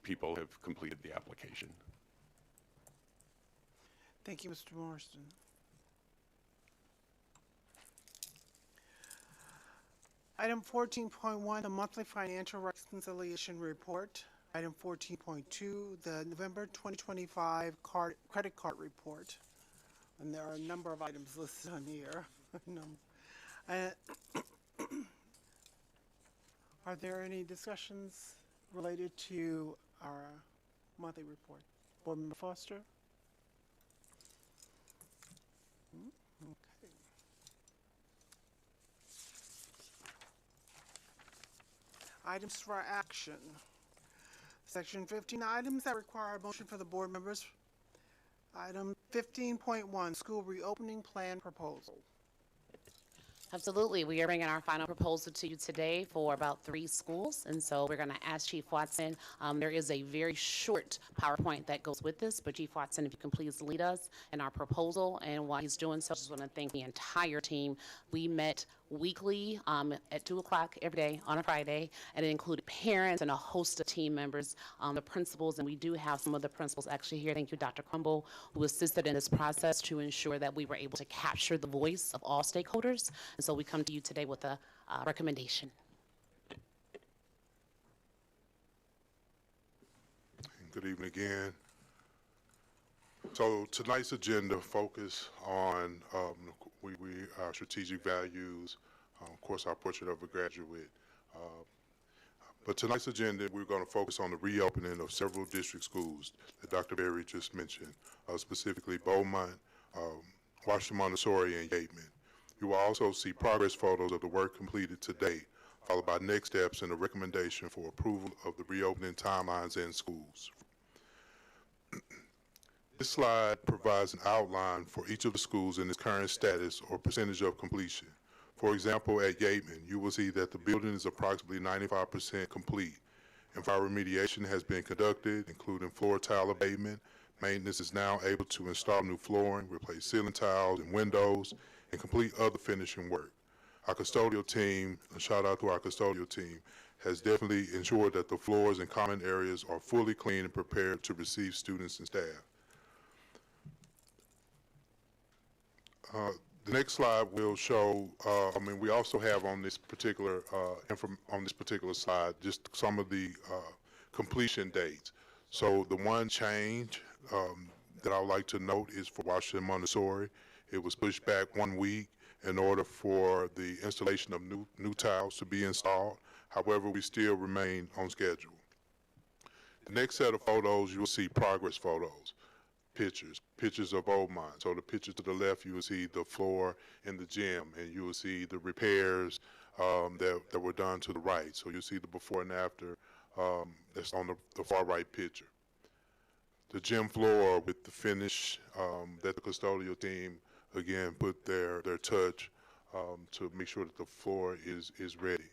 people have completed the application. Thank you, Mr. Morrison. Item 14.1, the monthly financial reconciliation report. Item 14.2, the November 2025 credit card report. And there are a number of items listed on here. Are there any discussions related to our monthly report? Board Member Foster? Okay. Items for action. Section 15, items that require a motion for the board members. Item 15.1, school reopening plan proposal. Absolutely. We are bringing our final proposal to you today for about 3 schools. And so we're going to ask Chief Watson. There is a very short PowerPoint that goes with this, but Chief Watson, if you can please lead us in our proposal. And while he's doing so, I just want to thank the entire team. We met weekly at 2 o'clock every day on a Friday, and it included parents and a host of team members, the principals, and we do have some of the principals actually here. Thank you, Dr. Crumble, who assisted in this process to ensure that we were able to capture the voice of all stakeholders. And so we come to you today with a recommendation. Good evening again. So tonight's agenda focus on our strategic values, of course our portrait of a graduate. But tonight's agenda, we're going to focus on the reopening of several district schools that Dr. Berry just mentioned, specifically Beaumont, Washington Montessori, and Yateman. You will also see progress photos of the work completed to date, followed by next steps and a recommendation for approval of the reopening timelines and schools. This slide provides an outline for each of the schools in its current status or percentage of completion. For example, at Yateman, you will see that the building is approximately 95% complete, and fire remediation has been conducted, including floor tile abatement. Maintenance is now able to install new flooring, replace ceiling tiles and windows, and complete other finishing work. Our custodial team, a shout out to our custodial team, has definitely ensured that the floors and common areas are fully clean and prepared to receive students and staff. The next slide will show, we also have on this particular slide just some of the completion dates. So the one change that I would like to note is for Washington Montessori. It was pushed back 1 week in order for the installation of new tiles to be installed. However, we still remain on schedule. The next set of photos, you will see progress photos. Pictures of Beaumont. So the picture to the left, you will see the floor in the gym, and you will see the repairs that were done to the right. So you'll see the before and after that's on the far right picture. the gym floor with the finish that the custodial team, again, put their touch to make sure that the floor is ready.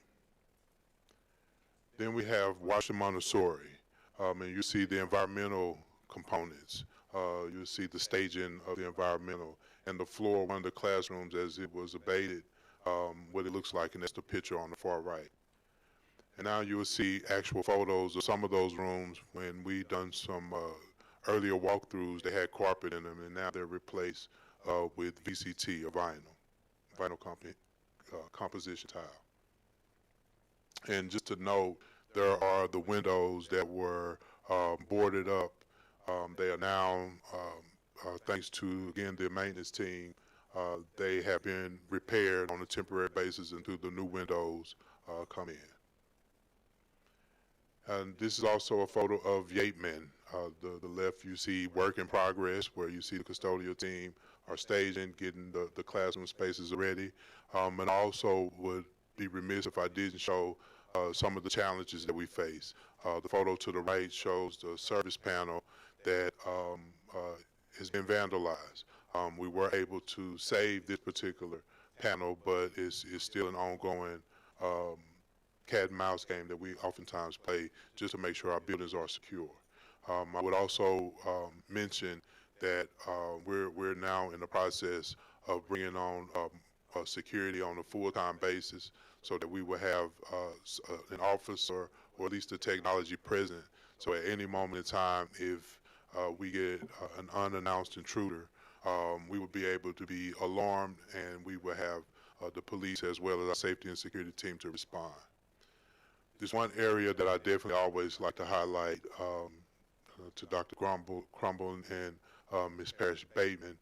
Then we have Washington Montessori, and you see the environmental components. You'll see the staging of the environmental and the floor of one of the classrooms as it was abated, what it looks like, and that's the picture on the far right. And now you will see actual photos of some of those rooms when we done some earlier walkthroughs. They had carpet in them, and now they're replaced with VCT, or vinyl composition tile. And just to note, there are the windows that were boarded up. They are now, thanks to, again, the maintenance team, they have been repaired on a temporary basis until the new windows come in. And this is also a photo of Yateman. The left, you see work in progress, where you see the custodial team are staging, getting the classroom spaces ready. And also would be remiss if I didn't show some of the challenges that we face. The photo to the right shows the service panel that has been vandalized. We were able to save this particular panel, but it's still an ongoing cat and mouse game that we oftentimes play just to make sure our buildings are secure. I would also mention that we're now in the process of bringing on security on a full-time basis, so that we will have an officer or at least the technology present. So at any moment in time, if we get an unannounced intruder, we will be able to be alarmed, and we will have the police as well as our safety and security team to respond. There's one area that I definitely always like to highlight to Dr. Crumble and Ms. Parrish Bateman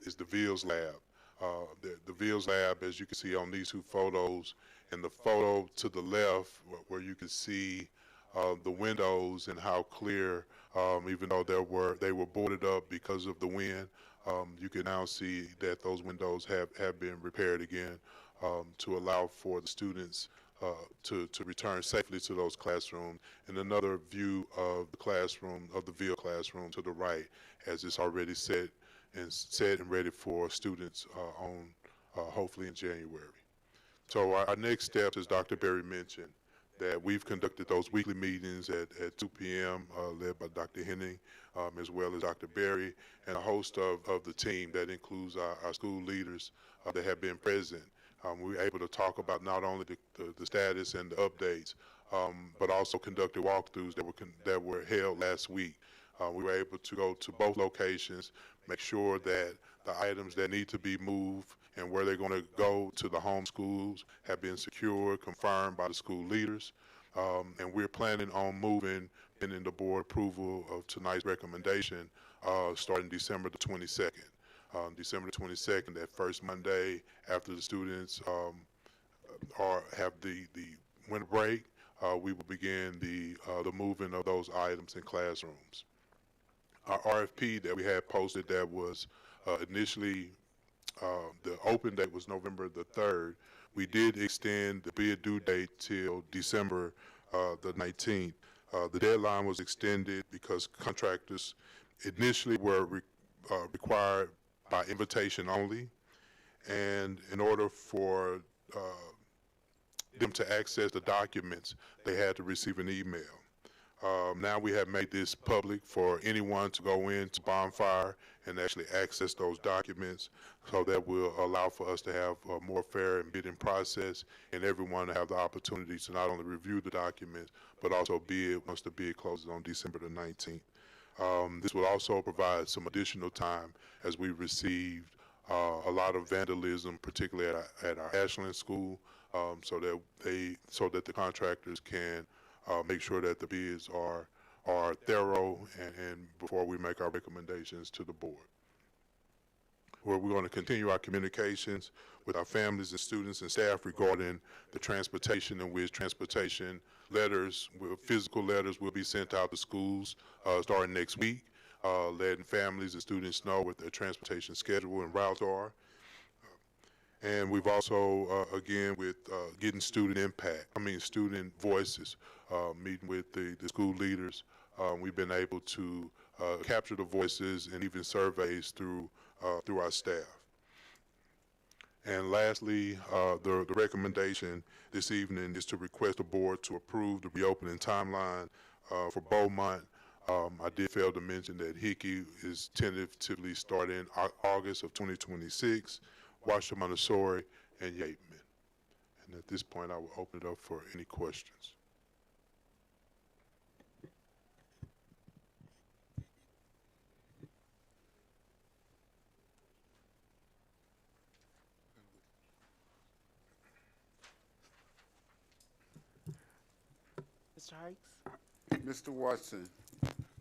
is the VILS lab. The VILS lab, as you can see on these two photos, and the photo to the left where you can see the windows and how clear, even though they were boarded up because of the wind, you can now see that those windows have been repaired again to allow for the students to return safely to those classrooms. And another view of the classroom, of the VIL classroom to the right, as it's already set and ready for students on hopefully in January. So our next steps, as Dr. Berry mentioned, that we've conducted those weekly meetings at 2 p.m. Led by Dr. Henning, as well as Dr. Berry, and a host of the team that includes our school leaders that have been present. We were able to talk about not only the status and the updates, but also conducted walkthroughs that were held last week. We were able to go to both locations, make sure that the items that need to be moved and where they're going to go to the home schools have been secured, confirmed by the school leaders. And we're planning on moving, pending the board approval of tonight's recommendation, starting December the 22nd. December the 22nd, that first Monday after the students have the winter break, we will begin the moving of those items in classrooms. Our RFP that we had posted that was initially, the open date was November the 3rd. We did extend the bid due date till December the 19th. The deadline was extended because contractors initially were required by invitation only, and in order for them to access the documents, they had to receive an email. Now we have made this public for anyone to go into Bonfire and actually access those documents, so that will allow for us to have a more fair and bidding process, and everyone to have the opportunity to not only review the documents, but also bid once the bid closes on December the 19th. This will also provide some additional time, as we received a lot of vandalism, particularly at our Ashland school, so that the contractors can make sure that the bids are thorough and before we make our recommendations to the board. Where we're going to continue our communications with our families and students and staff regarding the transportation, in which transportation letters, physical letters, will be sent out to schools starting next week, letting families and students know what their transportation schedule and routes are. And we've also, again, with getting student voices, meeting with the school leaders, we've been able to capture the voices and even surveys through our staff. And lastly, the recommendation this evening is to request the board to approve the reopening timeline for Beaumont. I did fail to mention that Hickey is tentatively starting August of 2026, Washington Montessori, and Yateman. And at this point, I will open it up for any questions. Mr. Hikes? Mr. Watson,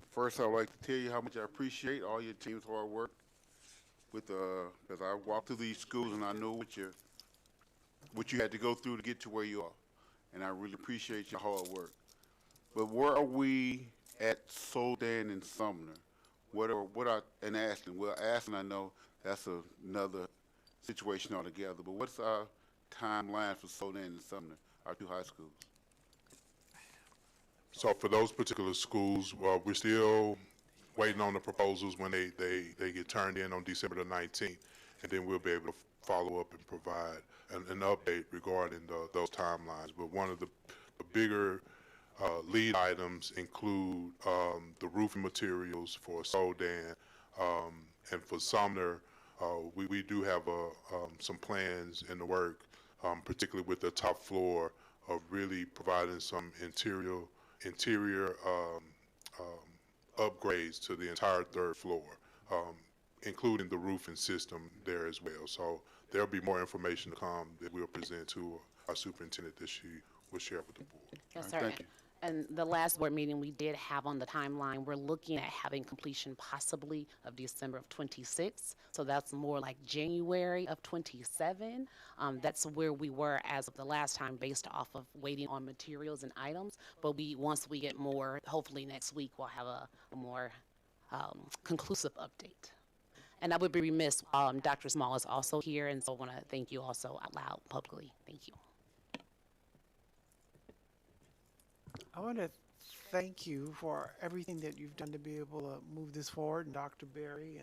first I'd like to tell you how much I appreciate all your team's hard work with because I walked through these schools and I know what you had to go through to get to where you are. And I really appreciate your hard work. But where are we at Soldan and Sumner? And Ashland? Well, Ashland, I know that's another situation altogether, but what's our timeline for Soldan and Sumner, our two high schools? So for those particular schools, we're still waiting on the proposals when they get turned in on December the 19th, and then we'll be able to follow up and provide an update regarding those timelines. But one of the bigger lead items include the roofing materials for Soldan, and for Sumner, we do have some plans in the work, particularly with the top floor, of really providing some interior upgrades to the entire third floor, including the roofing system there as well. So there'll be more information to come that we'll present to our superintendent that she will share with the board. Yes, sir. And the last board meeting we did have on the timeline, we're looking at having completion possibly of December of 26. So that's more like January of 27. That's where we were as of the last time based off of waiting on materials and items. But once we get more, hopefully next week, we'll have a more conclusive update. And I would be remiss, Dr. Small is also here, and so I want to thank you also out loud publicly. Thank you. I want to thank you for everything that you've done to be able to move this forward, and Dr. Berry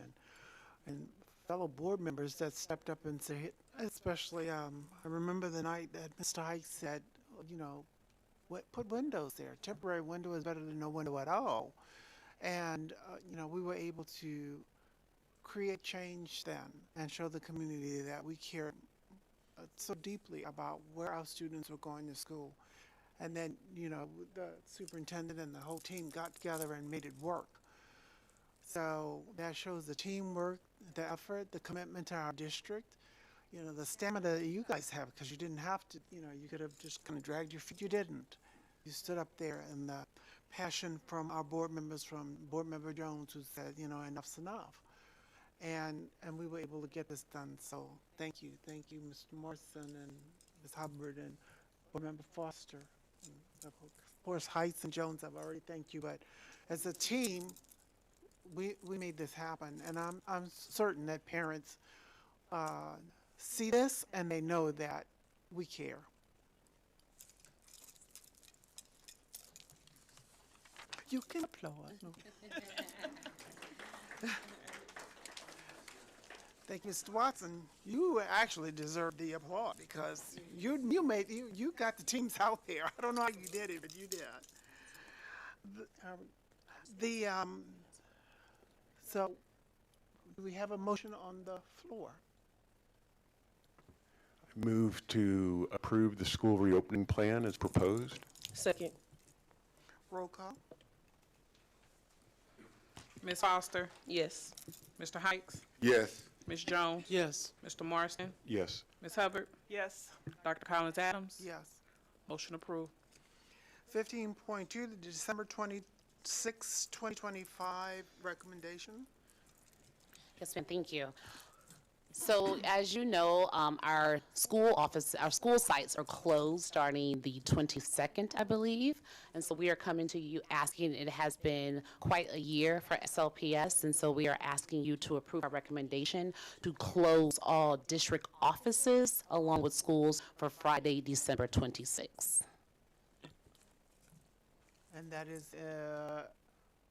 and fellow board members that stepped up and said, especially, I remember the night that Mr. Hike said, put windows there. Temporary window is better than no window at all. And, we were able to create change then and show the community that we care so deeply about where our students were going to school. And then, the superintendent and the whole team got together and made it work. So that shows the teamwork, the effort, the commitment to our district, the stamina you guys have, because you didn't have to, you could have just kind of dragged your feet. You didn't. You stood up there, and the passion from our board members, from Board Member Jones, who said, enough's enough. And we were able to get this done. So thank you. Thank you, Mr. Morrison and Ms. Hubbard and Board Member Foster. Of course, Heights and Jones, I've already thanked you, but as a team, we made this happen, and I'm certain that parents see this and they know that we care. You can applaud. Thank you, Mr. Watson. You actually deserve the applause because you got the teams out there. I don't know how you did it, but you did. So, do we have a motion on the floor? Move to approve the school reopening plan as proposed. Second. Roll call. Ms. Foster? Yes. Mr. Hikes? Yes. Ms. Jones? Yes. Mr. Morrison? Yes. Ms. Hubbard? Yes. Dr. Collins Adams? Yes. Motion approved. 15.2, the December 26, 2025 recommendation. Yes, ma'am, thank you. So as you know, our school sites are closed starting the 22nd, I believe. And so we are coming to you asking, it has been quite a year for SLPS, and so we are asking you to approve our recommendation to close all district offices along with schools for Friday, December 26th. And that is,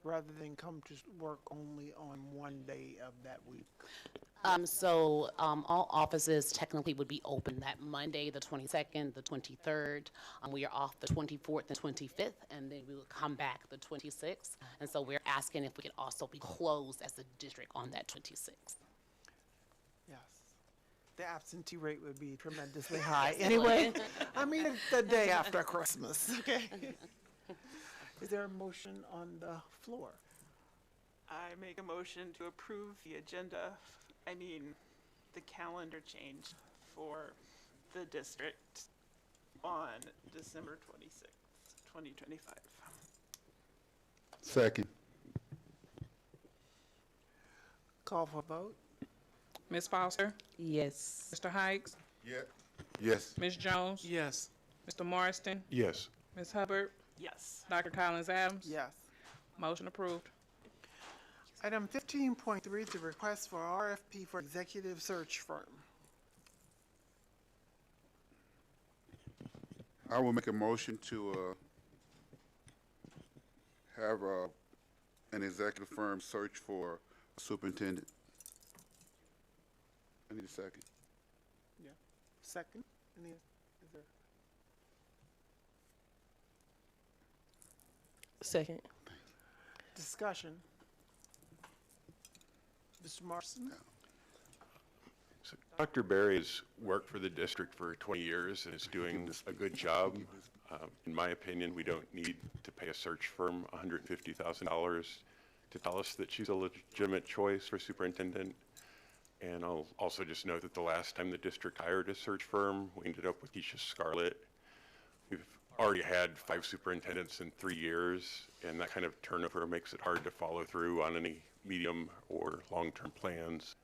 rather than come to work only on one day of that week. All offices technically would be open that Monday, the 22nd, the 23rd. We are off the 24th and 25th, and then we will come back the 26th. And so we're asking if we could also be closed as a district on that 26th. Yes. The absentee rate would be tremendously high. Anyway, I mean, the day after Christmas, okay? Is there a motion on the floor? I make a motion to approve the agenda, the calendar change for the district on December 26th, 2025. Second. Call for vote. Ms. Foster? Yes. Mr. Hikes? Yeah. Yes. Ms. Jones? Yes. Mr. Morrison? Yes. Ms. Hubbard? Yes. Dr. Collins Adams? Yes. Motion approved. Item 15.3 is a request for RFP for executive search firm. I will make a motion to have an executive firm search for a superintendent. I need a second. Yeah. Second? Is there? Second. Discussion. Mr. Marston? So Dr. Berry has worked for the district for 20 years and is doing a good job. In my opinion, we don't need to pay a search firm $150,000 to tell us that she's a legitimate choice for superintendent. And I'll also just note that the last time the district hired a search firm, we ended up with Keisha Scarlett. We've already had 5 superintendents in 3 years, and that kind of turnover makes it hard to follow through on any medium or long-term plans.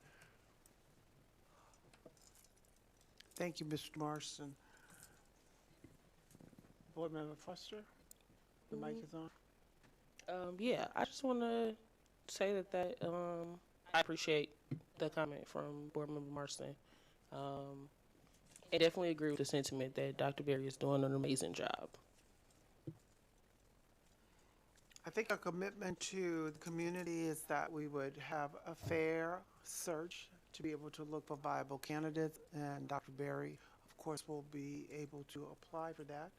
Thank you, Mr. Marston. Board Member Foster? The mic is on. Yeah, I just want to say that I appreciate the comment from Board Member Marston. I definitely agree with the sentiment that Dr. Berry is doing an amazing job. I think our commitment to the community is that we would have a fair search to be able to look for viable candidates, and Dr. Berry, of course, will be able to apply for that.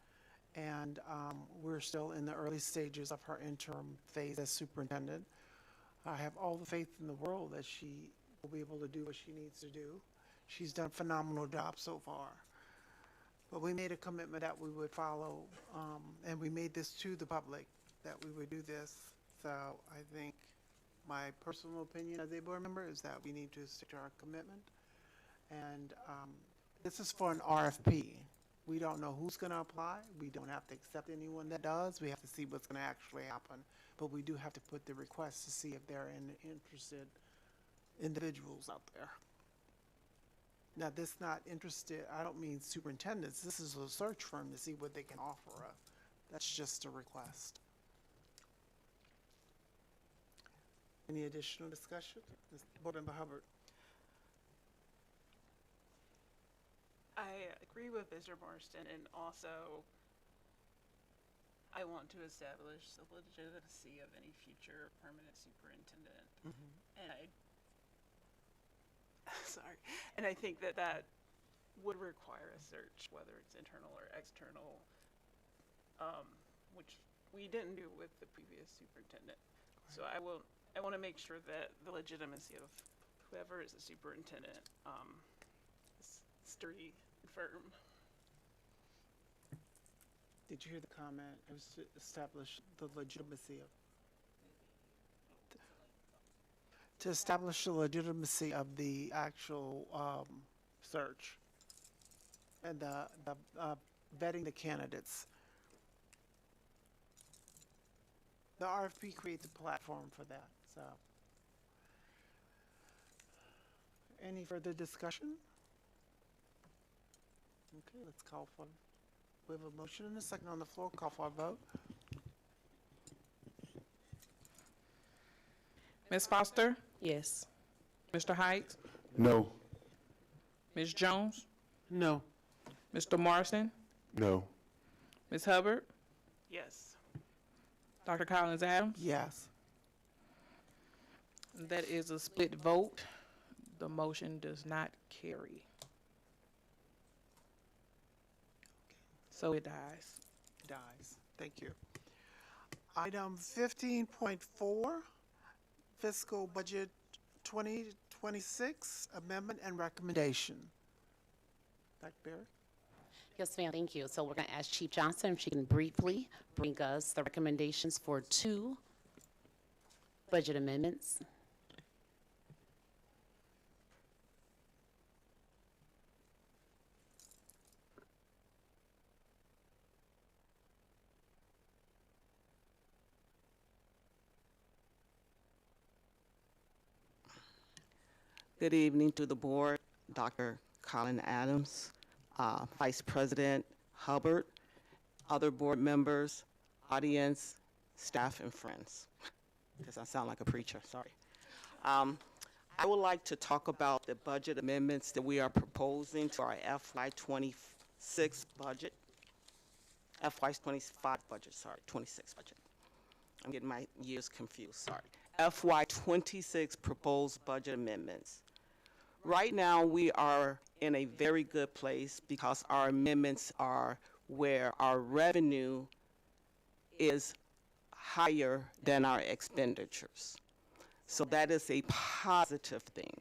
And we're still in the early stages of her interim phase as superintendent. I have all the faith in the world that she will be able to do what she needs to do. She's done a phenomenal job so far. But we made a commitment that we would follow, and we made this to the public, that we would do this. So I think my personal opinion as a board member is that we need to stick to our commitment. And this is for an RFP. We don't know who's going to apply. We don't have to accept anyone that does. We have to see what's going to actually happen. But we do have to put the request to see if there are interested individuals out there. Now, this not interested, I don't mean superintendents. This is a search firm to see what they can offer us. That's just a request. Any additional discussion? Board Member Hubbard. I agree with Mr. Marston, and also I want to establish the legitimacy of any future permanent superintendent. And I think that that would require a search, whether it's internal or external, which we didn't do with the previous superintendent. So I want to make sure that the legitimacy of whoever is the superintendent is sturdy and firm. Did you hear the comment? It was to establish the legitimacy of the actual search and the vetting the candidates. The RFP creates a platform for that. So, Any further discussion? Okay, let's call for, we have a motion and a second on the floor. Call for a vote. Ms. Foster? Yes. Mr. Height? No. Ms. Jones? No. Mr. Morrison? No. Ms. Hubbard? Yes. Dr. Collins Adams? Yes. That is a split vote. The motion does not carry. So it dies. Dies. Thank you. Item 15.4, fiscal budget 2026 amendment and recommendation. Dr. Berry? Yes, ma'am, thank you. So we're going to ask Chief Johnson if she can briefly bring us the recommendations for 2 budget amendments. Good evening to the board, Dr. Colin Adams, Vice President Hubbard, other board members, audience, staff, and friends, because I sound like a preacher, sorry. I would like to talk about the budget amendments that we are proposing to our FY26 budget, FY25 budget, sorry, 26 budget. I'm getting my years confused, sorry. FY26 proposed budget amendments. Right now, we are in a very good place because our amendments are where our revenue is higher than our expenditures. So that is a positive thing.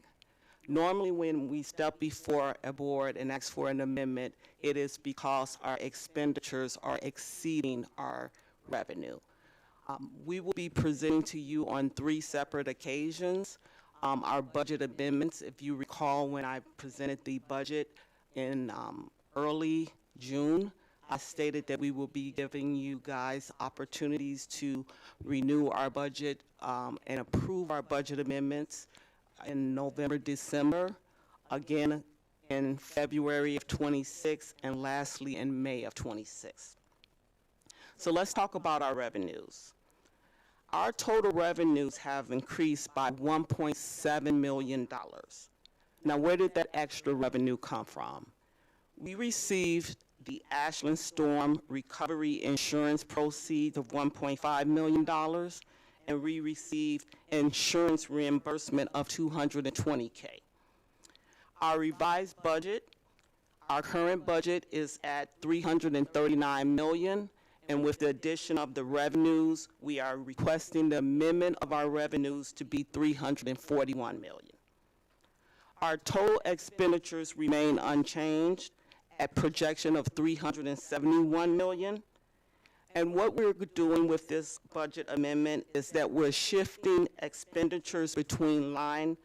Normally, when we step before a board and ask for an amendment, it is because our expenditures are exceeding our revenue. We will be presenting to you on 3 separate occasions our budget amendments. If you recall, when I presented the budget in early June, I stated that we will be giving you guys opportunities to renew our budget and approve our budget amendments in November, December, again in February of 26, and lastly in May of 26. So let's talk about our revenues. Our total revenues have increased by $1.7 million. Now, where did that extra revenue come from? We received the Ashland Storm Recovery Insurance proceeds of $1.5 million, and we received insurance reimbursement of $220K. Our revised budget, our current budget is at $339 million. And with the addition of the revenues, we are requesting the amendment of our revenues to be $341 million. Our total expenditures remain unchanged at projection of $371 million. And what we're doing with this budget amendment is that we're shifting expenditures between line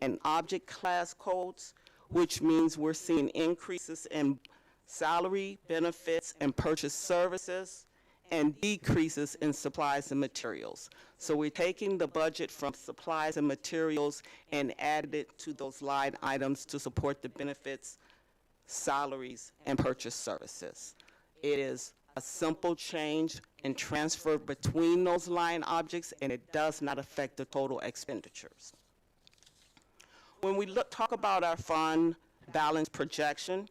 and object class codes, which means we're seeing increases in salary, benefits, and purchase services, and decreases in supplies and materials. So we're taking the budget from supplies and materials and added it to those line items to support the benefits, salaries, and purchase services. It is a simple change and transfer between those line objects, and it does not affect the total expenditures. When we talk about our fund balance projection,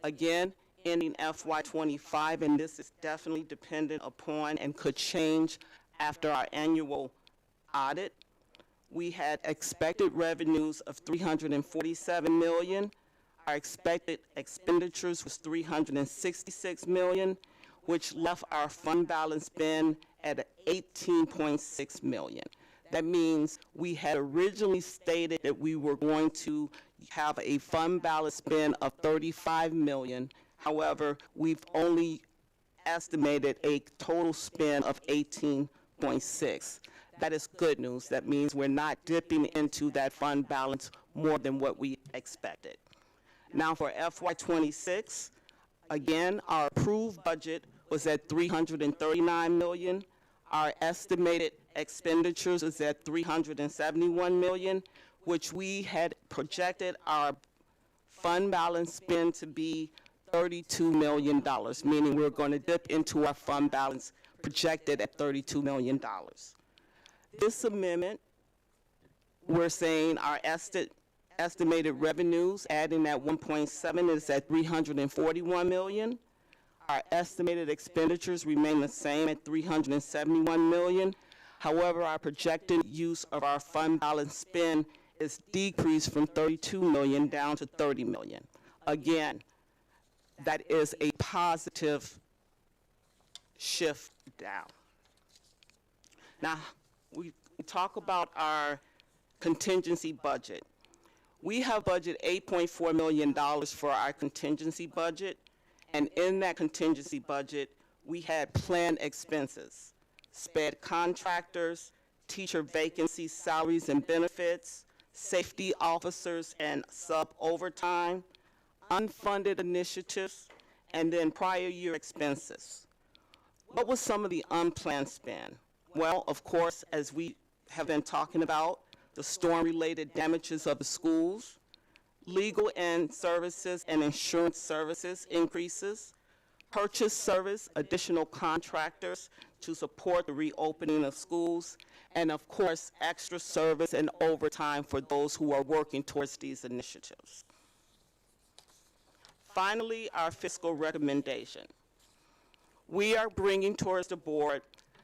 again, ending FY25, and this is definitely dependent upon and could change after our annual audit. We had expected revenues of $347 million. Our expected expenditures was $366 million, which left our fund balance bin at $18.6 million. That means we had originally stated that we were going to have a fund balance bin of $35 million. However, we've only estimated a total spend of 18.6. That is good news. That means we're not dipping into that fund balance more than what we expected. Now for FY26, again, our approved budget was at $339 million. Our estimated expenditures is at $371 million, which we had projected our fund balance spend to be $32 million, meaning we're going to dip into our fund balance projected at $32 million. This amendment, we're saying our estimated revenues, adding that 1.7 is at 341 million. Our estimated expenditures remain the same at 371 million. However, our projected use of our fund balance spend is decreased from 32 million down to 30 million. Again, that is a positive shift down. Now, we talk about our contingency budget. We have budgeted $8.4 million for our contingency budget, and in that contingency budget, we had planned expenses, sped contractors, teacher vacancies, salaries and benefits, safety officers and sub-overtime, unfunded initiatives, and then prior year expenses. What was some of the unplanned spend? Well, of course, as we have been talking about, the storm-related damages of the schools, legal and services and insurance services increases, purchase service, additional contractors to support the reopening of schools, and of course, extra service and overtime for those who are working towards these initiatives. Finally, our fiscal recommendation. We are bringing towards the board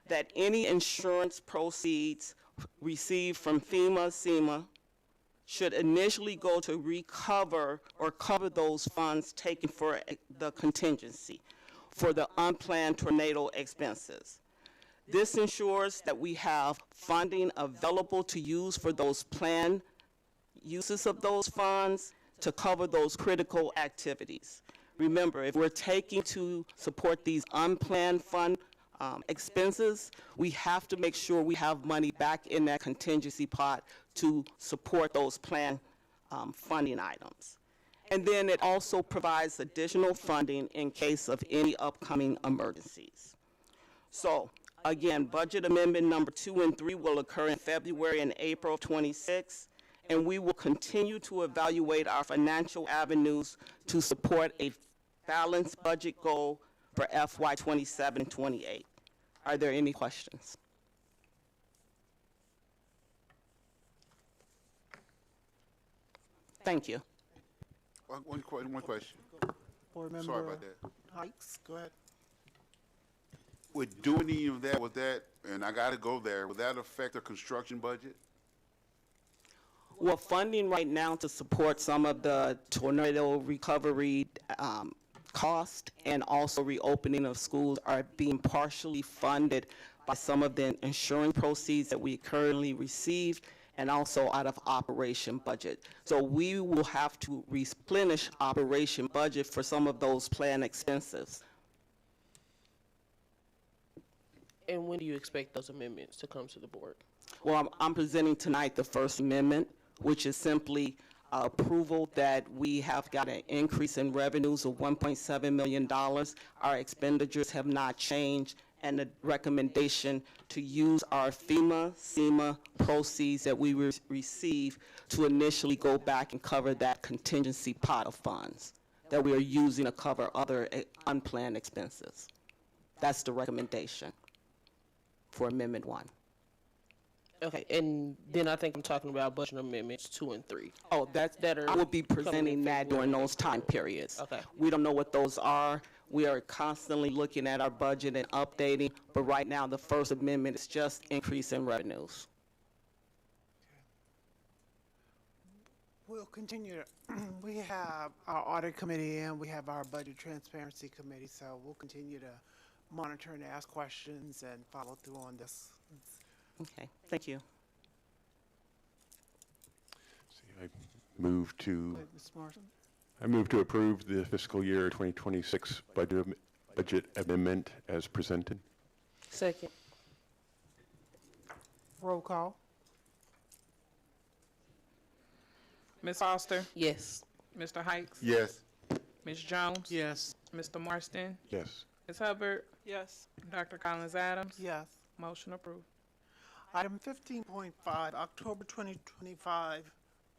that any insurance proceeds received from FEMA, SEMA, should initially go to recover or cover those funds taken for the contingency for the unplanned tornado expenses. This ensures that we have funding available to use for those planned uses of those funds to cover those critical activities. Remember, if we're taking to support these unplanned fund expenses, we have to make sure we have money back in that contingency pot to support those planned funding items. And then it also provides additional funding in case of any upcoming emergencies. So again, budget amendment number 2 and 3 will occur in February and April of 26, and we will continue to evaluate our financial avenues to support a balanced budget goal for FY 27 and 28. Are there any questions? Thank you. One question. Board Member Sorry about that. Hikes, go ahead. With doing any of that, would that, and I gotta go there, would that affect the construction budget? Well, funding right now to support some of the tornado recovery cost and also reopening of schools are being partially funded by some of the insurance proceeds that we currently receive and also out of operation budget. So we will have to replenish operation budget for some of those planned expenses. And when do you expect those amendments to come to the board? Well, I'm presenting tonight the First Amendment, which is simply approval that we have got an increase in revenues of $1.7 million. Our expenditures have not changed, and the recommendation to use our FEMA, SEMA proceeds that we receive to initially go back and cover that contingency pot of funds that we are using to cover other unplanned expenses. That's the recommendation for Amendment 1. Okay, and then I think I'm talking about budget amendments 2 and 3. Oh, I will be presenting that during those time periods. Okay. We don't know what those are. We are constantly looking at our budget and updating, but right now the First Amendment is just increase in revenues. We'll continue. We have our audit committee and we have our budget transparency committee, so we'll continue to monitor and ask questions and follow through on this. Okay, thank you. I move to Go ahead, Mr. Morrison. I move to approve the fiscal year 2026 budget amendment as presented. Second. Roll call. Ms. Foster? Yes. Mr. Hikes? Yes. Ms. Jones? Yes. Mr. Marston? Yes. Ms. Hubbard? Yes. Dr. Collins Adams? Yes. Motion approved. Item 15.5, October 2025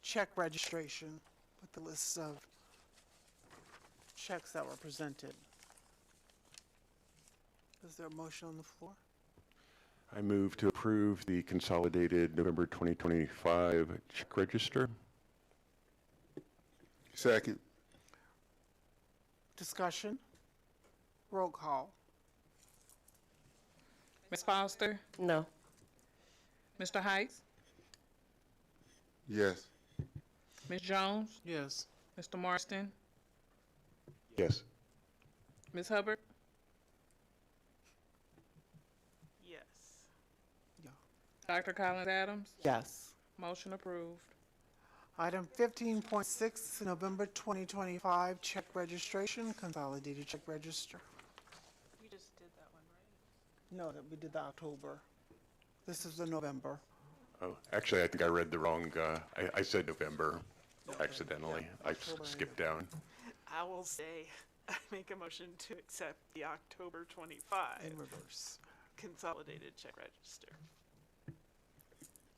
check registration with the list of checks that were presented. Is there a motion on the floor? I move to approve the consolidated November 2025 check register. Second. Discussion? Roll call. Ms. Foster? No. Mr. Heights? Yes. Ms. Jones? Yes. Mr. Marston? Yes. Ms. Hubbard? Yes. Dr. Collins Adams? Yes. Motion approved. Item 15.6, November 2025 check registration, consolidated check register. We just did that one, right? No, that we did the October. This is the November. Oh, actually, I think I read the wrong, I said November accidentally. I skipped down. I will say, I make a motion to accept the October 25 In reverse. consolidated check register.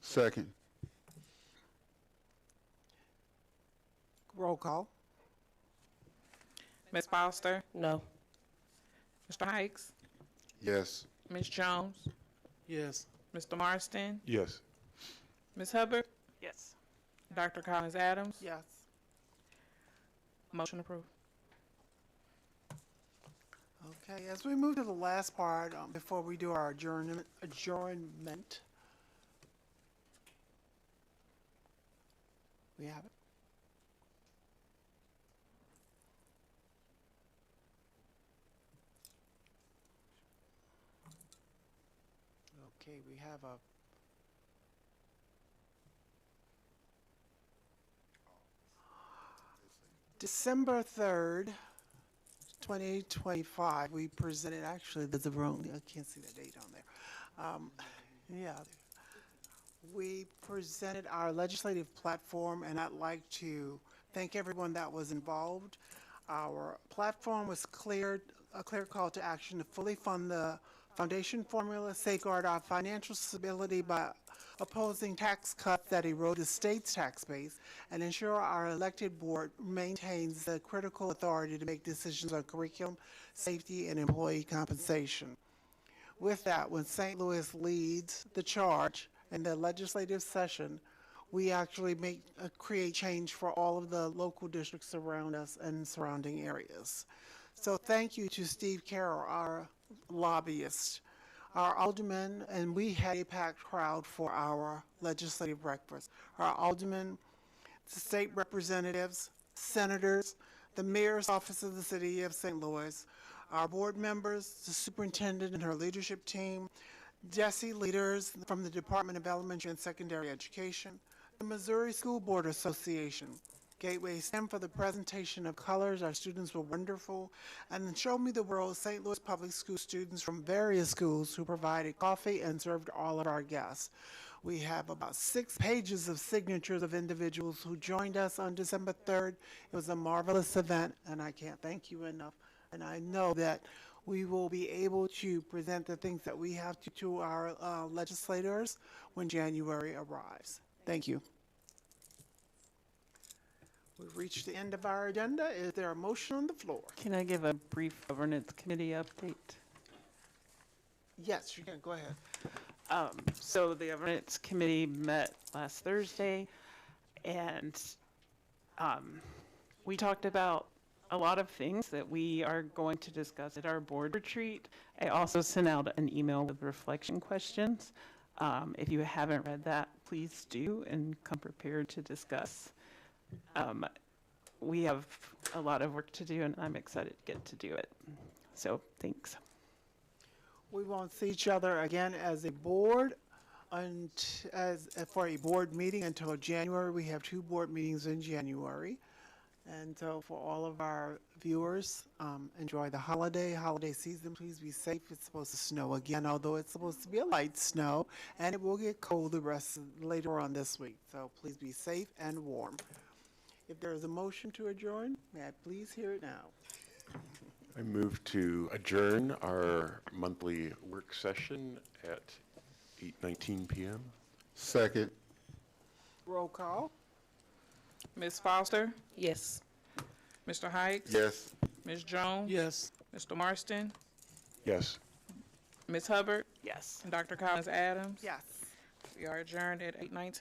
Second. Roll call. Ms. Foster? No. Mr. Heights? Yes. Ms. Jones? Yes. Mr. Marston? Yes. Ms. Hubbard? Yes. Dr. Collins Adams? Yes. Motion approved. Okay, as we move to the last part, before we do our adjournment, we have it. Okay, we have a December 3rd, 2025, we presented, actually, there's a wrong, I can't see the date on there. Yeah. We presented our legislative platform, and I'd like to thank everyone that was involved. Our platform was a clear call to action to fully fund the foundation formula, safeguard our financial stability by opposing tax cuts that erode the state's tax base, and ensure our elected board maintains the critical authority to make decisions on curriculum, safety, and employee compensation. With that, when St. Louis leads the charge in the legislative session, we actually create change for all of the local districts around us and surrounding areas. So thank you to Steve Carroll, our lobbyist, our aldermen, and we had a packed crowd for our legislative breakfast. Our aldermen, the state representatives, senators, the mayor's office of the city of St. Louis, our board members, the superintendent and her leadership team, DESE leaders from the Department of Elementary and Secondary Education, the Missouri School Board Association, Gateway STEM for the presentation of colors. Our students were wonderful. And Show Me the World, St. Louis Public School students from various schools who provided coffee and served all of our guests. We have about 6 pages of signatures of individuals who joined us on December 3rd. It was a marvelous event, and I can't thank you enough. And I know that we will be able to present the things that we have to our legislators when January arrives. Thank you. We've reached the end of our agenda. Is there a motion on the floor? Can I give a brief governance committee update? Yes, you can. Go ahead. So the governance committee met last Thursday, and we talked about a lot of things that we are going to discuss at our board retreat. I also sent out an email with reflection questions. If you haven't read that, please do and come prepared to discuss. We have a lot of work to do, and I'm excited to get to do it. So thanks. We won't see each other again as a board for a board meeting until January. We have 2 board meetings in January. And so for all of our viewers, enjoy the holiday season. Please be safe. It's supposed to snow again, although it's supposed to be a light snow, and it will get cold later on this week. So please be safe and warm. If there is a motion to adjourn, may I please hear it now? I move to adjourn our monthly work session at 8:19 p.m. Second. Roll call. Ms. Foster, Yes. Mr. Heights. Yes. Ms. Jones. Yes. Mr. Marston, Yes. Ms. Hubbard, Yes. and Dr. Collins Adams. Yes. We are adjourned at 8:19.